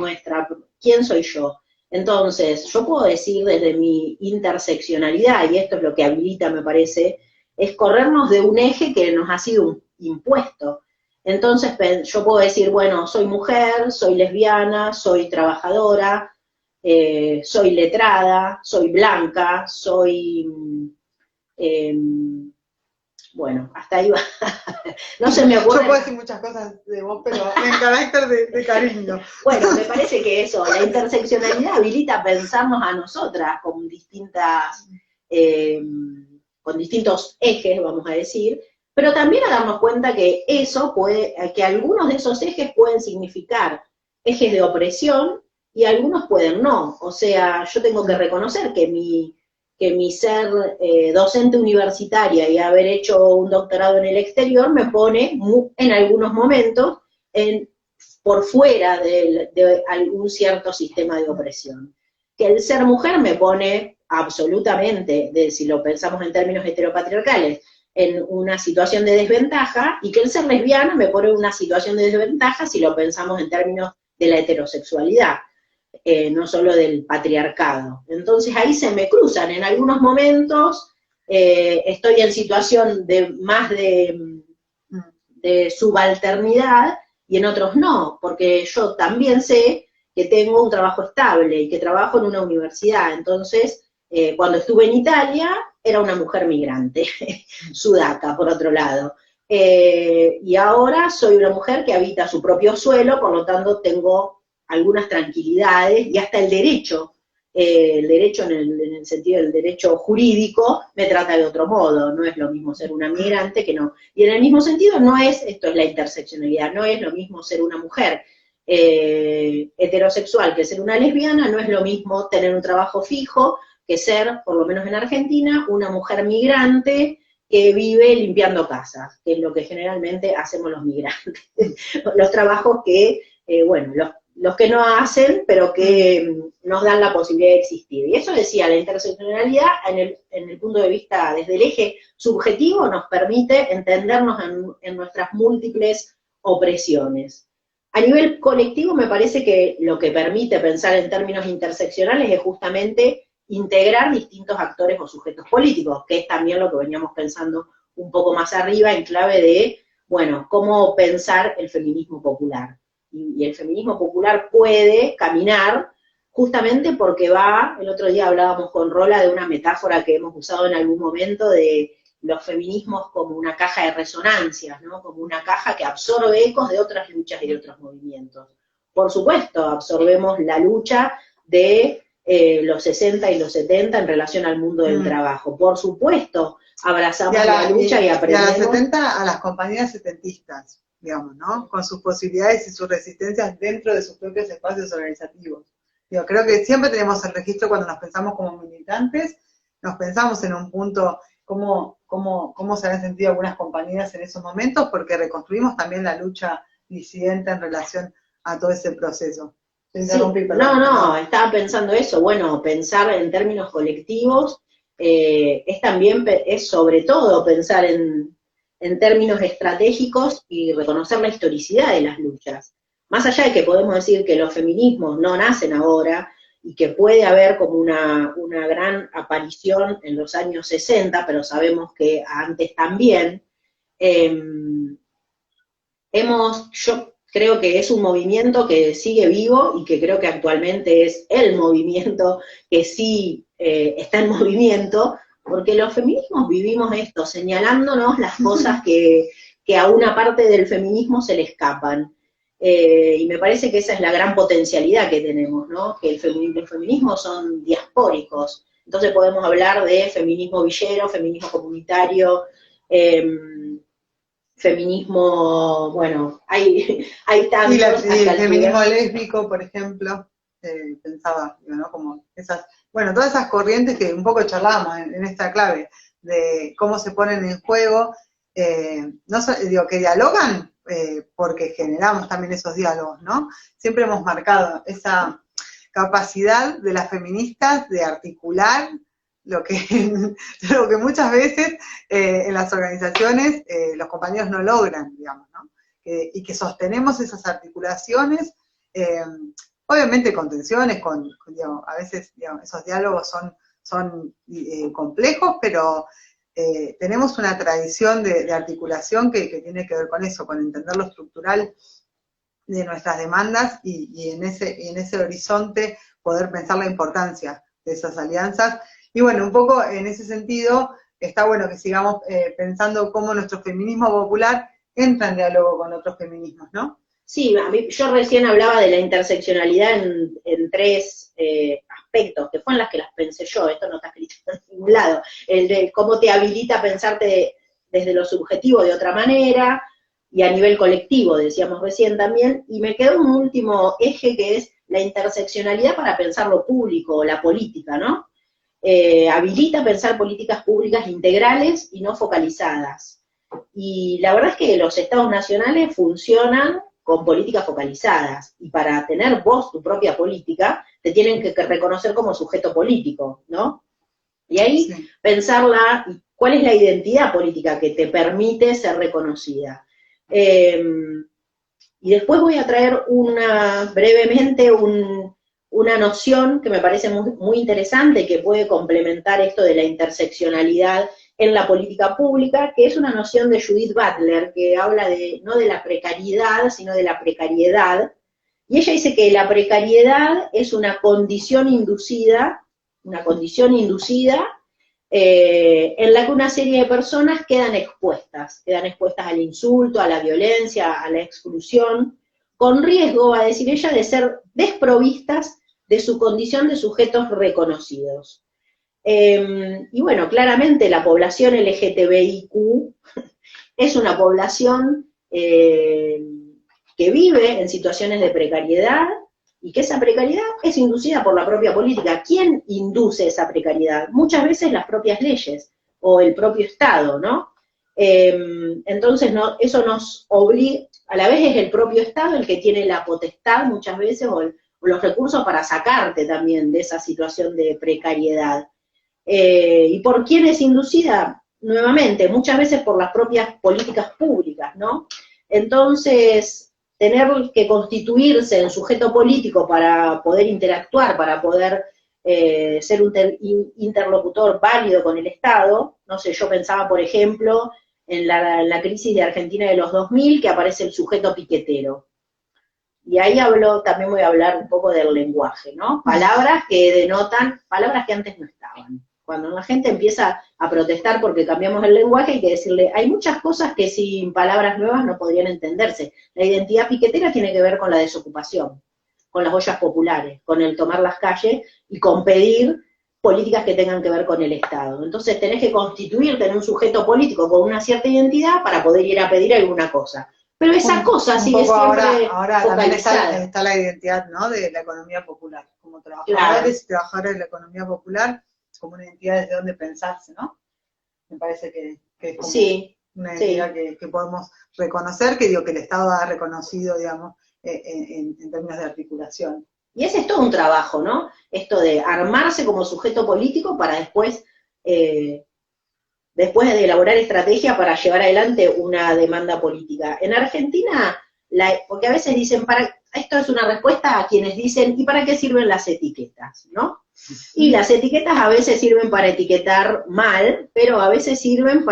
¿quién soy yo? Entonces, yo puedo decir desde mi interseccionalidad, y esto es lo que habilita, me parece, es corrernos de un eje que nos ha sido impuesto. Entonces, yo puedo decir, bueno, soy mujer, soy lesbiana, soy trabajadora, soy letrada, soy blanca, soy... bueno, hasta ahí va. No se me ocurre. Yo puedo decir muchas cosas de vos, pero en carácter de cariño. Bueno, me parece que eso, la interseccionalidad habilita a pensarnos a nosotras con distintos ejes, vamos a decir, pero también a darnos cuenta que que algunos de esos ejes pueden significar ejes de opresión y algunos pueden no. O sea, yo tengo que reconocer que mi ser docente universitaria y haber hecho un doctorado en el exterior me pone en algunos momentos por fuera de algún cierto sistema de opresión. Que el ser mujer me pone absolutamente, si lo pensamos en términos heteropatriarcales, en una situación de desventaja, y que el ser lesbiana me pone en una situación de desventaja si lo pensamos en términos de la heterosexualidad. No solo del patriarcado. Entonces ahí se me cruzan en algunos momentos estoy en situación de más de subalternidad y en otros no, porque yo también sé que tengo un trabajo estable y que trabajo en una universidad. Entonces, cuando estuve en Italia, era una mujer migrante, sudaca, por otro lado. Y ahora soy una mujer que habita su propio suelo, por lo tanto tengo algunas tranquilidades y hasta el derecho en el sentido del derecho jurídico me trata de otro modo, no es lo mismo ser una migrante que no. Y en el mismo sentido esto es la interseccionalidad, no es lo mismo ser una mujer heterosexual que ser una lesbiana, no es lo mismo tener un trabajo fijo que ser, por lo menos en Argentina, una mujer migrante que vive limpiando casas, que es lo que generalmente hacemos los migrantes. Los trabajos que, bueno, los que no hacen, pero que nos dan la posibilidad de existir. Y eso decía, la interseccionalidad en el punto de vista desde el eje subjetivo nos permite entendernos en nuestras múltiples opresiones. A nivel colectivo me parece que lo que permite pensar en términos interseccionales es justamente integrar distintos actores o sujetos políticos, que es también lo que veníamos pensando un poco más arriba en clave de, bueno, cómo pensar el feminismo popular. Y el feminismo popular puede caminar justamente porque el otro día hablábamos con Rola de una metáfora que hemos usado en algún momento de los feminismos como una caja de resonancias, ¿no? Como una caja que absorbe ecos de otras luchas y de otros movimientos. Por supuesto, absorbemos la lucha de los 60 y los 70 en relación al mundo del trabajo. Por supuesto, abrazamos la lucha y aprendemos. Y a las 70 a las compañeras setentistas, digamos, ¿no? Con sus posibilidades y sus resistencias dentro de sus propios espacios organizativos. Digo, creo que siempre tenemos el registro cuando nos pensamos como militantes, nos pensamos en un punto, cómo se han sentido algunas compañeras en esos momentos, porque reconstruimos también la lucha disidente en relación a todo ese proceso. Sí, no, estaba pensando eso, bueno, pensar en términos colectivos es sobre todo pensar en términos estratégicos y reconocer la historicidad de las luchas. Más allá de que podemos decir que los feminismos no nacen ahora y que puede haber como una gran aparición en los años 60, pero sabemos que antes también, yo creo que es un movimiento que sigue vivo y que creo que actualmente es el movimiento que sí está en movimiento, porque los feminismos vivimos esto, señalándonos las cosas que a una parte del feminismo se le escapan. Y me parece que esa es la gran potencialidad que tenemos, ¿no? Que los feminismos son diaspóricos. Entonces podemos hablar de feminismo villero, feminismo comunitario, feminismo, bueno, hay tantos. Y el feminismo lésbico, por ejemplo, pensaba, ¿no? Como esas, bueno, todas esas corrientes que un poco charlamos en esta clave, de cómo se ponen en juego, digo, que dialogan, porque generamos también esos diálogos, ¿no? Siempre hemos marcado esa capacidad de las feministas de articular lo que muchas veces en las organizaciones los compañeros no logran, digamos, ¿no? Y que sostenemos esas articulaciones, obviamente con tensiones, digamos, a veces digamos, esos diálogos son complejos, pero tenemos una tradición de articulación que tiene que ver con eso, con entender lo estructural de nuestras demandas y en ese horizonte poder pensar la importancia de esas alianzas. Y bueno, un poco en ese sentido, está bueno que sigamos pensando cómo nuestro feminismo popular entra en diálogo con otros feminismos, ¿no? Sí, yo recién hablaba de la interseccionalidad en tres aspectos, que fueron las que las pensé yo, esto no está escrito en ningún lado, el de cómo te habilita a pensarte desde lo subjetivo de otra manera, y a nivel colectivo, decíamos recién también, y me quedó un último eje que es la interseccionalidad para pensar lo público, o la política, ¿no? Habilita a pensar políticas públicas integrales y no focalizadas. Y la verdad es que los estados nacionales funcionan con políticas focalizadas, y para tener vos tu propia política, te tienen que reconocer como sujeto político, ¿no? Y ahí sí. Pensarla, ¿cuál es la identidad política que te permite ser reconocida? Y después voy a traer brevemente una noción que me parece muy interesante, que puede complementar esto de la interseccionalidad en la política pública, que es una noción de Judith Butler, que habla no de la precariedad, sino de la precariedad, y ella dice que la precariedad es una condición inducida en la que una serie de personas quedan expuestas al insulto, a la violencia, a la exclusión, con riesgo, va a decir ella, de ser desprovistas de su condición de sujetos reconocidos. Y bueno, claramente la población LGTBIQ es una población que vive en situaciones de precariedad, y que esa precariedad es inducida por la propia política. ¿Quién induce esa precariedad? Muchas veces las propias leyes, o el propio Estado, ¿no? Entonces, eso nos obliga, a la vez es el propio Estado el que tiene la potestad muchas veces, o los recursos para sacarte también de esa situación de precariedad. ¿Y por quién es inducida? Nuevamente, muchas veces por las propias políticas públicas, ¿no? Entonces, tener que constituirse en sujeto político para poder interactuar, para poder ser un interlocutor válido con el Estado. No sé, yo pensaba, por ejemplo, en la crisis de Argentina de los 2000, que aparece el sujeto piquetero. Y ahí también voy a hablar un poco del lenguaje, ¿no? Palabras que denotan, palabras que antes no estaban. Cuando la gente empieza a protestar porque cambiamos el lenguaje, hay que decirle, hay muchas cosas que sin palabras nuevas no podrían entenderse. La identidad piquetera tiene que ver con la desocupación, con las ollas populares, con el tomar las calles y con pedir políticas que tengan que ver con el Estado. Entonces tenés que constituirte en un sujeto político con una cierta identidad para poder ir a pedir alguna cosa. Pero esa cosa sigue siempre ahora también focalizada. está la identidad, ¿no?, de la economía popular, como trabajadores y trabajadoras de la economía popular, como una identidad desde donde pensarse, ¿no? Me parece que es como una identidad que podemos reconocer, que digo que el Estado ha reconocido, digamos, en términos de articulación. Y ese es todo un trabajo, ¿no? Esto de armarse como sujeto político para después de elaborar estrategia para llevar adelante una demanda política. En Argentina, porque a veces dicen, esto es una respuesta a quienes dicen, ¿y para qué sirven las etiquetas?, ¿no? Y las etiquetas a veces sirven para etiquetar mal, pero a veces sirven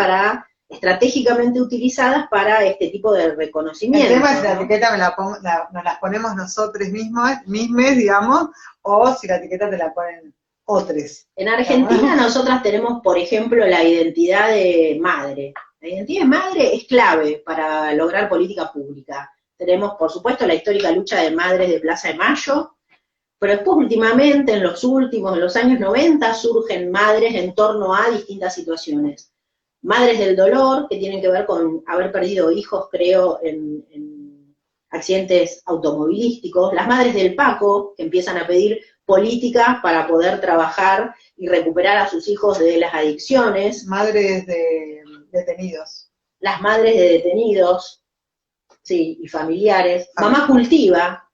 estratégicamente utilizadas para este tipo de reconocimiento. El tema es si la etiqueta nos la ponemos nosotros mismos, digamos, o si la etiqueta te la ponen otros. En Argentina nosotras tenemos, por ejemplo, la identidad de madre. La identidad de madre es clave para lograr política pública. Tenemos, por supuesto, la histórica lucha de madres de Plaza de Mayo, pero después últimamente, en los años 90, surgen madres en torno a distintas situaciones. Madres del dolor, que tienen que ver con haber perdido hijos, creo, en accidentes automovilísticos. Las madres del Paco, que empiezan a pedir políticas para poder trabajar y recuperar a sus hijos de las adicciones. Madres de detenidos. Las madres de detenidos, sí, y familiares. Mamá cultiva.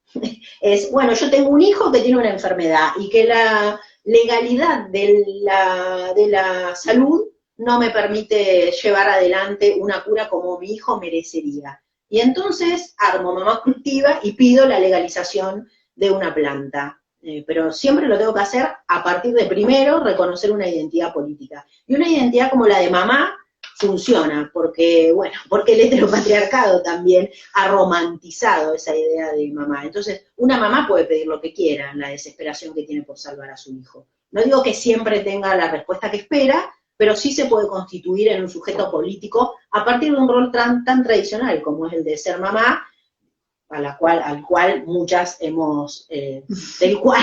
Bueno, yo tengo un hijo que tiene una enfermedad y que la legalidad de la salud no me permite llevar adelante una cura como mi hijo merecería. Y entonces armo Mamá Cultiva y pido la legalización de una planta. Pero siempre lo tengo que hacer a partir de, primero, reconocer una identidad política. Y una identidad como la de mamá funciona, porque el heteropatriarcado también ha romantizado esa idea de mamá. Entonces, una mamá puede pedir lo que quiera en la desesperación que tiene por salvar a su hijo. No digo que siempre tenga la respuesta que espera, pero sí se puede constituir en un sujeto político a partir de un rol tan tradicional como es el de ser mamá, al cual muchas del cual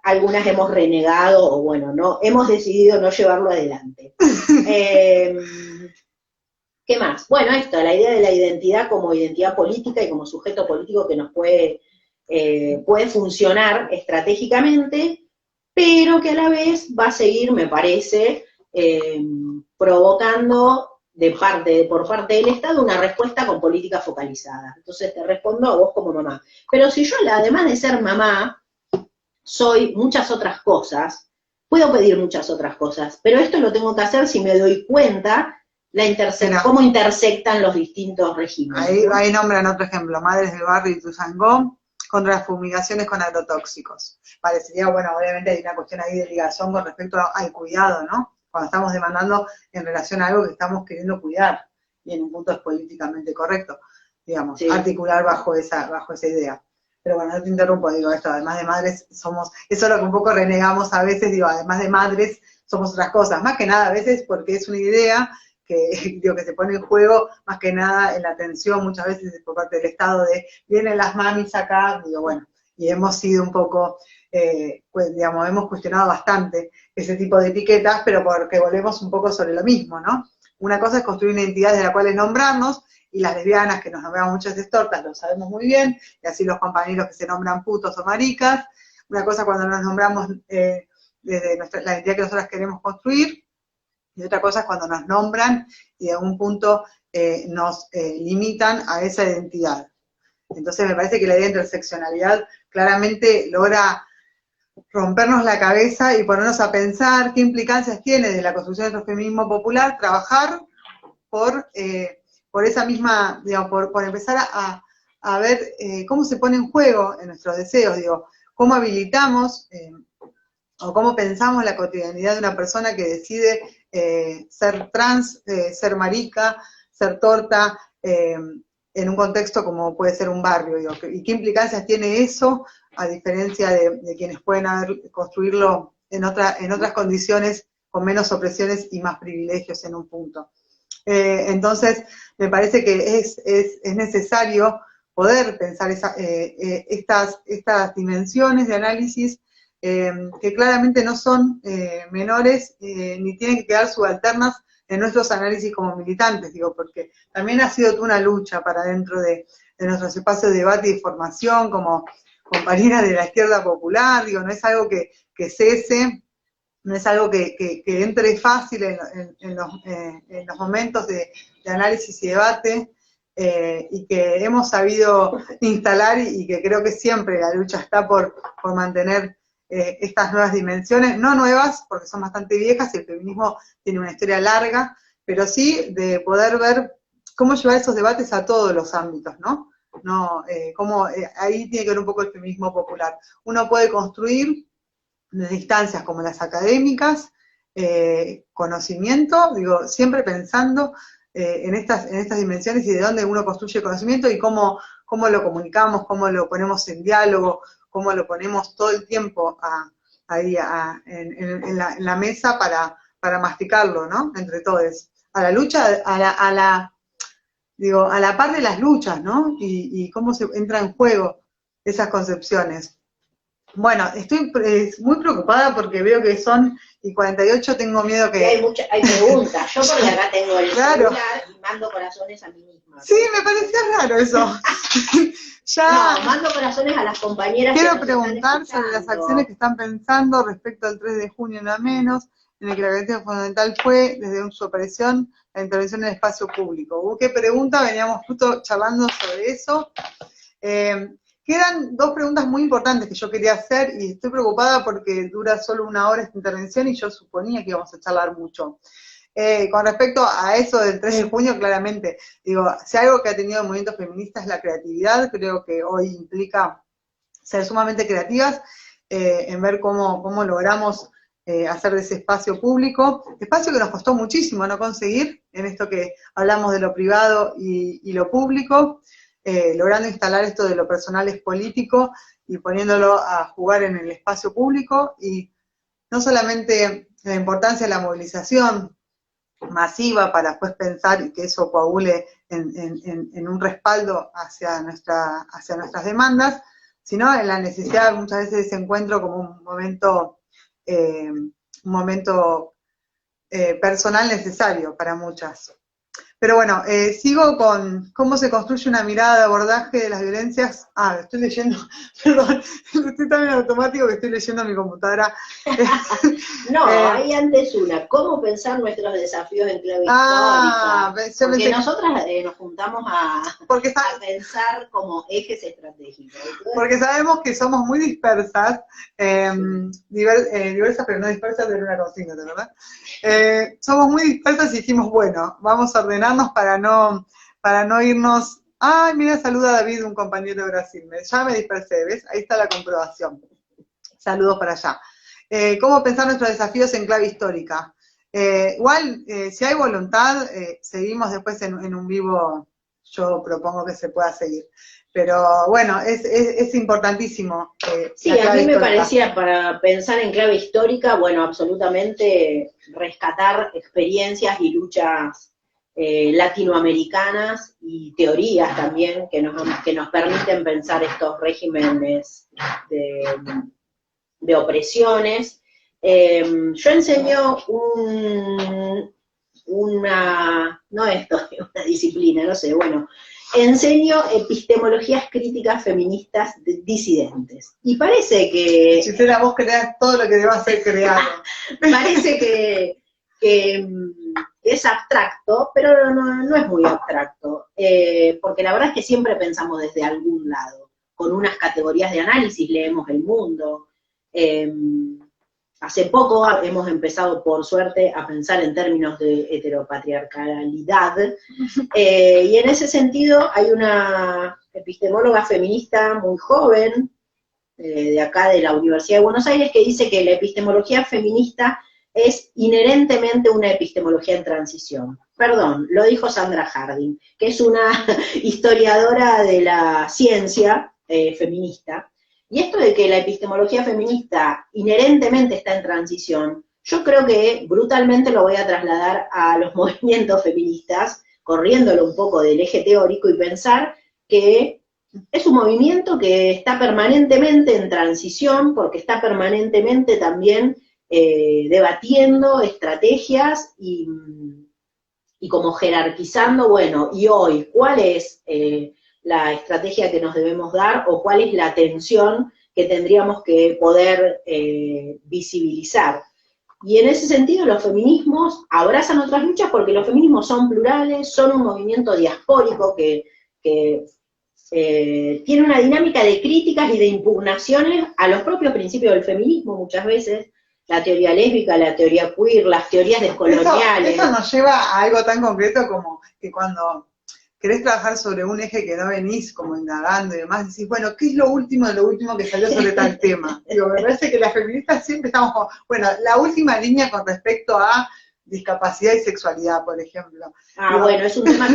algunas hemos renegado, o no, hemos decidido no llevarlo adelante. ¿Qué más? Bueno, la idea de la identidad como identidad política y como sujeto político que nos puede funcionar estratégicamente, pero que a la vez va a seguir, me parece, provocando por parte del Estado una respuesta con política focalizada. Entonces te respondo a vos como mamá. Pero si yo, además de ser mamá, soy muchas otras cosas, puedo pedir muchas otras cosas, pero esto lo tengo que hacer si me doy cuenta cómo intersectan los distintos regímenes. Ahí nombran otro ejemplo, Madres del Barrio y Ituzaingó, contra las fumigaciones con agrotóxicos. Parecería, bueno, obviamente hay una cuestión ahí de ligación con respecto al cuidado, ¿no? Cuando estamos demandando en relación a algo que estamos queriendo cuidar, y en un punto es políticamente correcto, digamos, sí, articular bajo esa idea. Pero bueno, no te interrumpo, digo esto, además de madres somos, eso es lo que un poco renegamos a veces, digo, además de madres somos otras cosas, más que nada a veces porque es una idea que, digo, que se pone en juego, más que nada en la atención muchas veces por parte del Estado de, vienen las mamis acá, digo, bueno, y hemos sido un poco, pues, digamos, hemos cuestionado bastante ese tipo de etiquetas, pero porque volvemos un poco sobre lo mismo, ¿no? Una cosa es construir una entidad de la cual es nombrarnos, y las lesbianas que nos nombramos muchas veces tortas lo sabemos muy bien, y así los compañeros que se nombran putos o maricas. Una cosa cuando nos nombramos desde la identidad que nosotras queremos construir, y otra cosa es cuando nos nombran y de algún punto nos limitan a esa identidad. Entonces me parece que la idea de interseccionalidad claramente logra rompernos la cabeza y ponernos a pensar qué implicancias tiene desde la construcción de nuestro feminismo popular trabajar por esa misma, digamos, por empezar a ver cómo se pone en juego en nuestros deseos, digo, cómo habilitamos o cómo pensamos la cotidianidad de una persona que decide ser trans, ser marica, ser torta, en un contexto como puede ser un barrio, digo, y qué implicancias tiene eso, a diferencia de quienes pueden construirlo en otras condiciones, con menos opresiones y más privilegios en un punto. Entonces, me parece que es necesario poder pensar estas dimensiones de análisis que claramente no son menores ni tienen que quedar subalternas en nuestros análisis como militantes, digo, porque también ha sido una lucha para dentro de nuestros espacios de debate y formación como compañeras de la izquierda popular, digo, no es algo que cese, no es algo que entre fácil en los momentos de análisis y debate, y que hemos sabido instalar y que creo que siempre la lucha está por mantener estas nuevas dimensiones, no nuevas, porque son bastante viejas y el feminismo tiene una historia larga, pero sí de poder ver cómo llevar esos debates a todos los ámbitos, ¿no? Ahí tiene que ver un poco el feminismo popular. Uno puede construir desde instancias como las académicas, conocimiento, digo, siempre pensando en estas dimensiones y de dónde uno construye conocimiento y cómo lo comunicamos, cómo lo ponemos en diálogo, cómo lo ponemos todo el tiempo ahí en la mesa para masticarlo, ¿no? Entre todos. A la lucha, a la par de las luchas, ¿no? Y cómo se entra en juego esas concepciones. Bueno, estoy muy preocupada porque veo que son y 48, tengo miedo que... Y hay preguntas, yo porque acá tengo el celular y mando corazones a mí misma. Sí, me parecía raro eso. No, mando corazones a las compañeras. Quiero preguntar sobre las acciones que están pensando respecto al 3 de junio, nada menos, en el que la garantía fundamental fue, desde su aparición, la intervención en el espacio público. ¿Qué pregunta? Veníamos justo charlando sobre eso. Quedan dos preguntas muy importantes que yo quería hacer y estoy preocupada porque dura solo 1 hora esta intervención y yo suponía que íbamos a charlar mucho. Con respecto a eso del 3 de junio, claramente, digo, si algo que ha tenido el movimiento feminista es la creatividad, creo que hoy implica ser sumamente creativas en ver cómo logramos hacer de ese espacio público, espacio que nos costó muchísimo no conseguir, en esto que hablamos de lo privado y lo público, logrando instalar esto de lo personal es político y poniéndolo a jugar en el espacio público, y no solamente la importancia de la movilización masiva para después pensar y que eso coagule en un respaldo hacia nuestras demandas, sino en la necesidad muchas veces de ese encuentro como un momento personal necesario para muchas. Pero bueno, sigo con cómo se construye una mirada de abordaje de las violencias. Estoy leyendo, perdón, estoy tan en automático que estoy leyendo mi computadora. No, hay antes ¿cómo pensar nuestros desafíos en clave histórica? Porque nosotras nos juntamos a pensar como ejes estratégicos. Porque sabemos que somos muy dispersas, diversas pero no dispersas de una consigna, ¿verdad? Somos muy dispersas y dijimos, bueno, vamos a ordenarnos para no irnos Ay, mira, saluda a David, un compañero de Brasil. Ya me dispersé, ¿ves? Ahí está la comprobación. Saludos para allá. ¿Cómo pensar nuestros desafíos en clave histórica? Igual, si hay voluntad, seguimos después en un vivo, yo propongo que se pueda seguir. Pero bueno, es importantísimo. Sí, a mí me parecía, para pensar en clave histórica, bueno, absolutamente rescatar experiencias y luchas latinoamericanas y teorías también que nos permiten pensar estos regímenes de opresiones. Yo enseño no esto, una disciplina, no sé, bueno, enseño epistemologías críticas feministas disidentes. Y parece que... Gisela, vos creás todo lo que deba ser creado. Parece que es abstracto, pero no es muy abstracto, porque la verdad es que siempre pensamos desde algún lado, con unas categorías de análisis, leemos el mundo. Hace poco hemos empezado, por suerte, a pensar en términos de heteropatriarcalidad, y en ese sentido hay una epistemóloga feminista muy joven, de acá de la Universidad de Buenos Aires, que dice que la epistemología feminista es inherentemente una epistemología en transición. Perdón, lo dijo Sandra Harding, que es una historiadora de la ciencia feminista. Y esto de que la epistemología feminista inherentemente está en transición, yo creo que brutalmente lo voy a trasladar a los movimientos feministas, corriéndolo un poco del eje teórico y pensar que es un movimiento que está permanentemente en transición, porque está permanentemente también debatiendo estrategias y como jerarquizando, bueno, y hoy, ¿cuál es la estrategia que nos debemos dar o cuál es la atención que tendríamos que poder visibilizar? Y en ese sentido los feminismos abrazan otras luchas porque los feminismos son plurales, son un movimiento diaspórico que tiene una dinámica de críticas y de impugnaciones a los propios principios del feminismo muchas veces, la teoría lésbica, la teoría queer, las teorías descoloniales. Eso nos lleva a algo tan concreto como que cuando querés trabajar sobre un eje que no venís como indagando y demás, decís, bueno, ¿qué es lo último de lo último que salió sobre tal tema? Digo, me parece que las feministas siempre estamos como, bueno, la última línea con respecto a discapacidad y sexualidad, por ejemplo. Digo, bueno, es un tema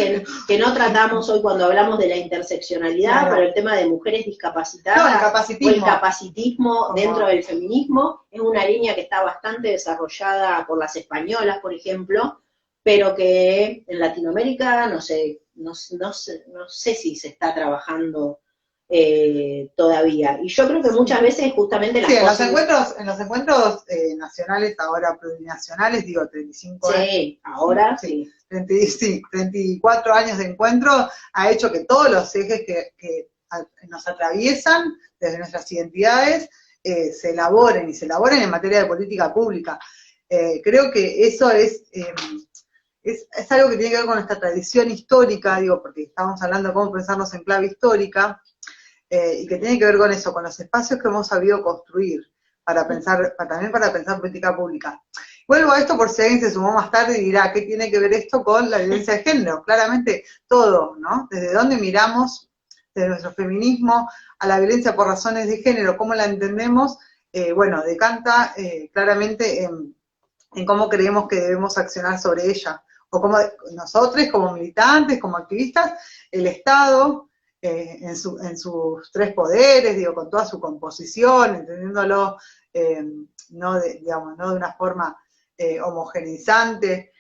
que no tratamos hoy cuando hablamos de la interseccionalidad, claro, pero el tema de mujeres discapacitadas, no, el capacitismo dentro del feminismo, es una línea que está bastante desarrollada por las españolas, por ejemplo, pero que en Latinoamérica no sé si se está trabajando todavía. Y yo creo que muchas veces justamente las cosas... en los encuentros nacionales, ahora plurinacionales, digo, 35 años. Sí, ahora sí. 34 años de encuentro ha hecho que todos los ejes que nos atraviesan desde nuestras identidades se elaboren en materia de política pública. Creo que eso es algo que tiene que ver con nuestra tradición histórica, digo, porque estamos hablando de cómo pensarnos en clave histórica, y que tiene que ver con eso, con los espacios que hemos sabido construir también para pensar política pública. Vuelvo a esto por si alguien se sumó más tarde y dirá, ¿qué tiene que ver esto con la violencia de género? Claramente todo, ¿no? Desde dónde miramos, desde nuestro feminismo, a la violencia por razones de género, cómo la entendemos, bueno, decanta claramente en cómo creemos que debemos accionar sobre ella, o como nosotros, como militantes, como activistas, el Estado, en sus tres poderes, digo, con toda su composición, entendiéndolo no de una forma homogeneizante,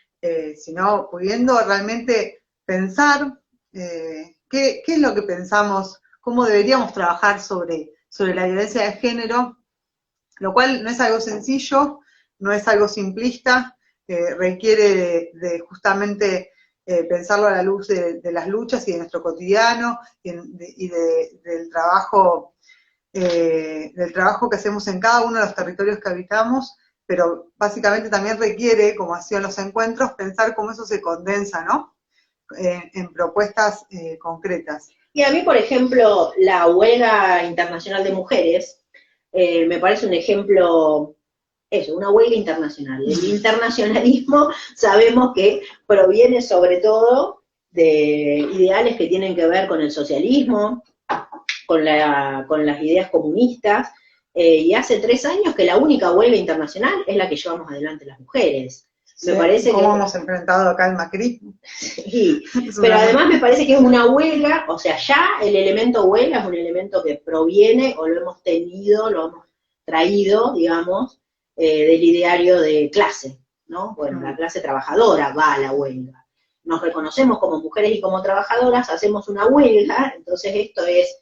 sino pudiendo realmente pensar qué es lo que pensamos, cómo deberíamos trabajar sobre la violencia de género, lo cual no es algo sencillo, no es algo simplista, requiere de justamente pensarlo a la luz de las luchas y de nuestro cotidiano y del trabajo que hacemos en cada uno de los territorios que habitamos, pero básicamente también requiere, como hacían los encuentros, pensar cómo eso se condensa, ¿no? En propuestas concretas. Y a mí, por ejemplo, la huelga internacional de mujeres me parece un ejemplo, una huelga internacional. El internacionalismo sabemos que proviene sobre todo ideales que tienen que ver con el socialismo, con las ideas comunistas, y hace 3 años que la única huelga internacional es la que llevamos adelante las mujeres. Sí, ¿cómo hemos enfrentado acá el macrismo? Sí, pero además me parece que es una huelga, o sea, ya el elemento huelga es un elemento que proviene, o lo hemos tenido, lo hemos traído, digamos, del ideario de clase, ¿no? Bueno, la clase trabajadora va a la huelga. Nos reconocemos como mujeres y como trabajadoras, hacemos una huelga, entonces esto es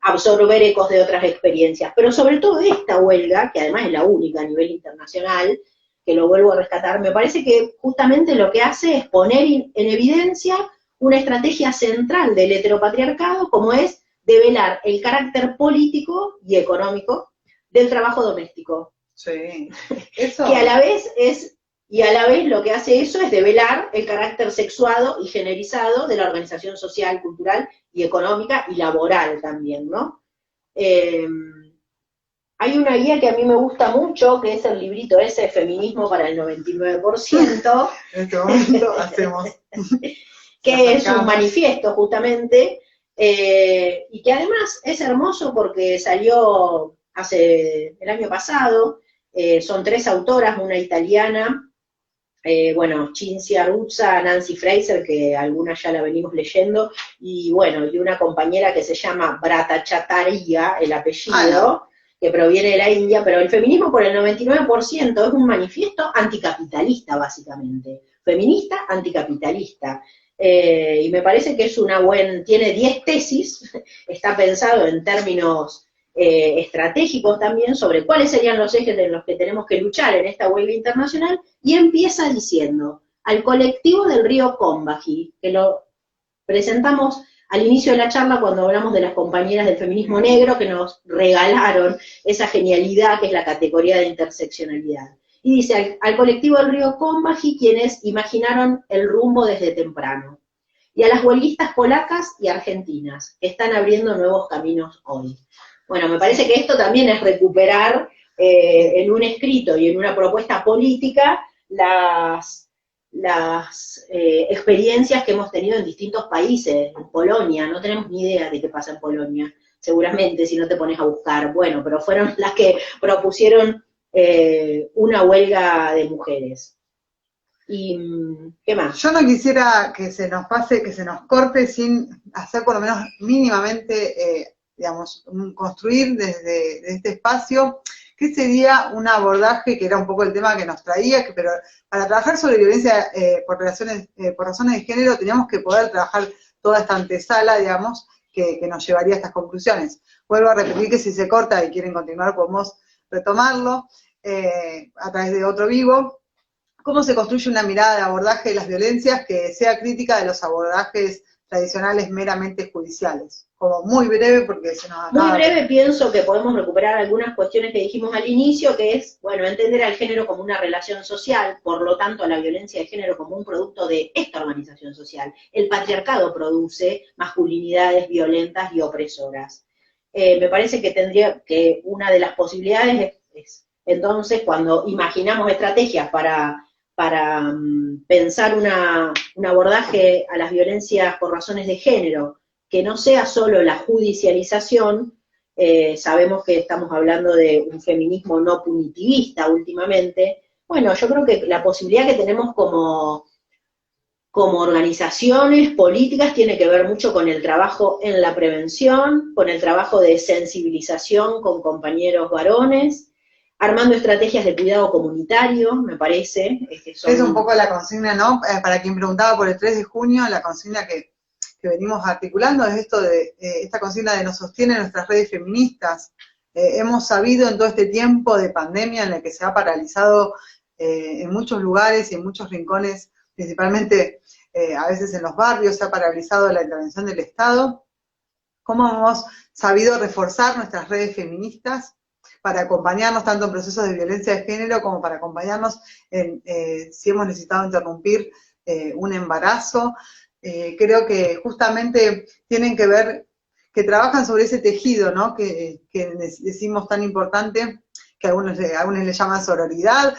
absorber ecos de otras experiencias. Pero sobre todo esta huelga, que además es la única a nivel internacional, que lo vuelvo a rescatar, me parece que justamente lo que hace es poner en evidencia una estrategia central del heteropatriarcado, como es develar el carácter político y económico del trabajo doméstico. Sí. Eso. Que a la vez lo que hace eso es develar el carácter sexuado y generizado de la organización social, cultural y económica y laboral también, ¿no? Hay una guía que a mí me gusta mucho, que es el librito ese, Feminismo para el 99%. En este momento hacemos. Que es un manifiesto, justamente, y que además es hermoso porque salió el año pasado. Son 3 autoras, una italiana, Cinzia Arruzza, Nancy Fraser, que algunas ya la venimos leyendo, y una compañera que se llama Bhattacharya, el apellido, que proviene de la India, pero el feminismo por el 99% es un manifiesto anticapitalista, básicamente. Feminista, anticapitalista. Y me parece que es tiene 10 tesis, está pensado en términos estratégicos también sobre cuáles serían los ejes en los que tenemos que luchar en esta huelga internacional, y empieza diciendo, al colectivo del río Combahee, que lo presentamos al inicio de la charla cuando hablamos de las compañeras del feminismo negro que nos regalaron esa genialidad que es la categoría de interseccionalidad. Y dice, al colectivo del río Combahee, quienes imaginaron el rumbo desde temprano, y a las huelguistas polacas y argentinas, que están abriendo nuevos caminos hoy. Bueno, me parece que esto también es recuperar en un escrito y en una propuesta política las experiencias que hemos tenido en distintos países. En Polonia, no tenemos ni idea de qué pasa en Polonia, seguramente si no te pones a buscar, pero fueron las que propusieron una huelga de mujeres. ¿Y qué más? Yo no quisiera que se nos pase, que se nos corte sin hacer por lo menos mínimamente, construir desde este espacio, ¿qué sería un abordaje, que era un poco el tema que nos traía, pero para trabajar sobre violencia por razones de género teníamos que poder trabajar toda esta antesala, que nos llevaría a estas conclusiones. Vuelvo a repetir que si se corta y quieren continuar podemos retomarlo a través de otro vivo. ¿Cómo se construye una mirada de abordaje de las violencias que sea crítica de los abordajes tradicionales meramente judiciales? Como muy breve, porque se nos acaba. Muy breve, pienso que podemos recuperar algunas cuestiones que dijimos al inicio, que es, entender al género como una relación social, por lo tanto a la violencia de género como un producto de esta organización social. El patriarcado produce masculinidades violentas y opresoras. Me parece que una de las posibilidades es entonces, cuando imaginamos estrategias para pensar un abordaje a las violencias por razones de género, que no sea solo la judicialización, sabemos que estamos hablando de un feminismo no punitivista últimamente. Yo creo que la posibilidad que tenemos como organizaciones políticas tiene que ver mucho con el trabajo en la prevención, con el trabajo de sensibilización con compañeros varones, armando estrategias de cuidado comunitario, me parece. Es un poco la consigna, ¿no? Para quien preguntaba por el 3 de junio, la consigna que venimos articulando es esto de esta consigna de nos sostienen nuestras redes feministas. Hemos sabido en todo este tiempo de pandemia en el que se ha paralizado en muchos lugares y en muchos rincones, principalmente a veces en los barrios, se ha paralizado la intervención del Estado. ¿Cómo hemos sabido reforzar nuestras redes feministas para acompañarnos tanto en procesos de violencia de género como para acompañarnos en si hemos necesitado interrumpir un embarazo? Creo que justamente tienen que ver, que trabajan sobre ese tejido, ¿no? Que decimos tan importante, que a algunos le llaman sororidad,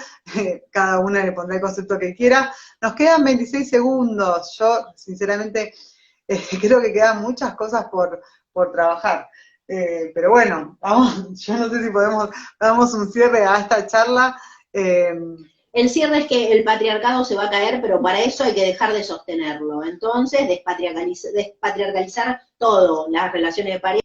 cada una le pondrá el concepto que quiera. Nos quedan 26 segundos, yo sinceramente creo que quedan muchas cosas por trabajar. Pero bueno, vamos, yo no sé si damos un cierre a esta charla. El cierre es que el patriarcado se va a caer, pero para eso hay que dejar de sostenerlo. Entonces, despatriarcalizar todo, las relaciones de pareja,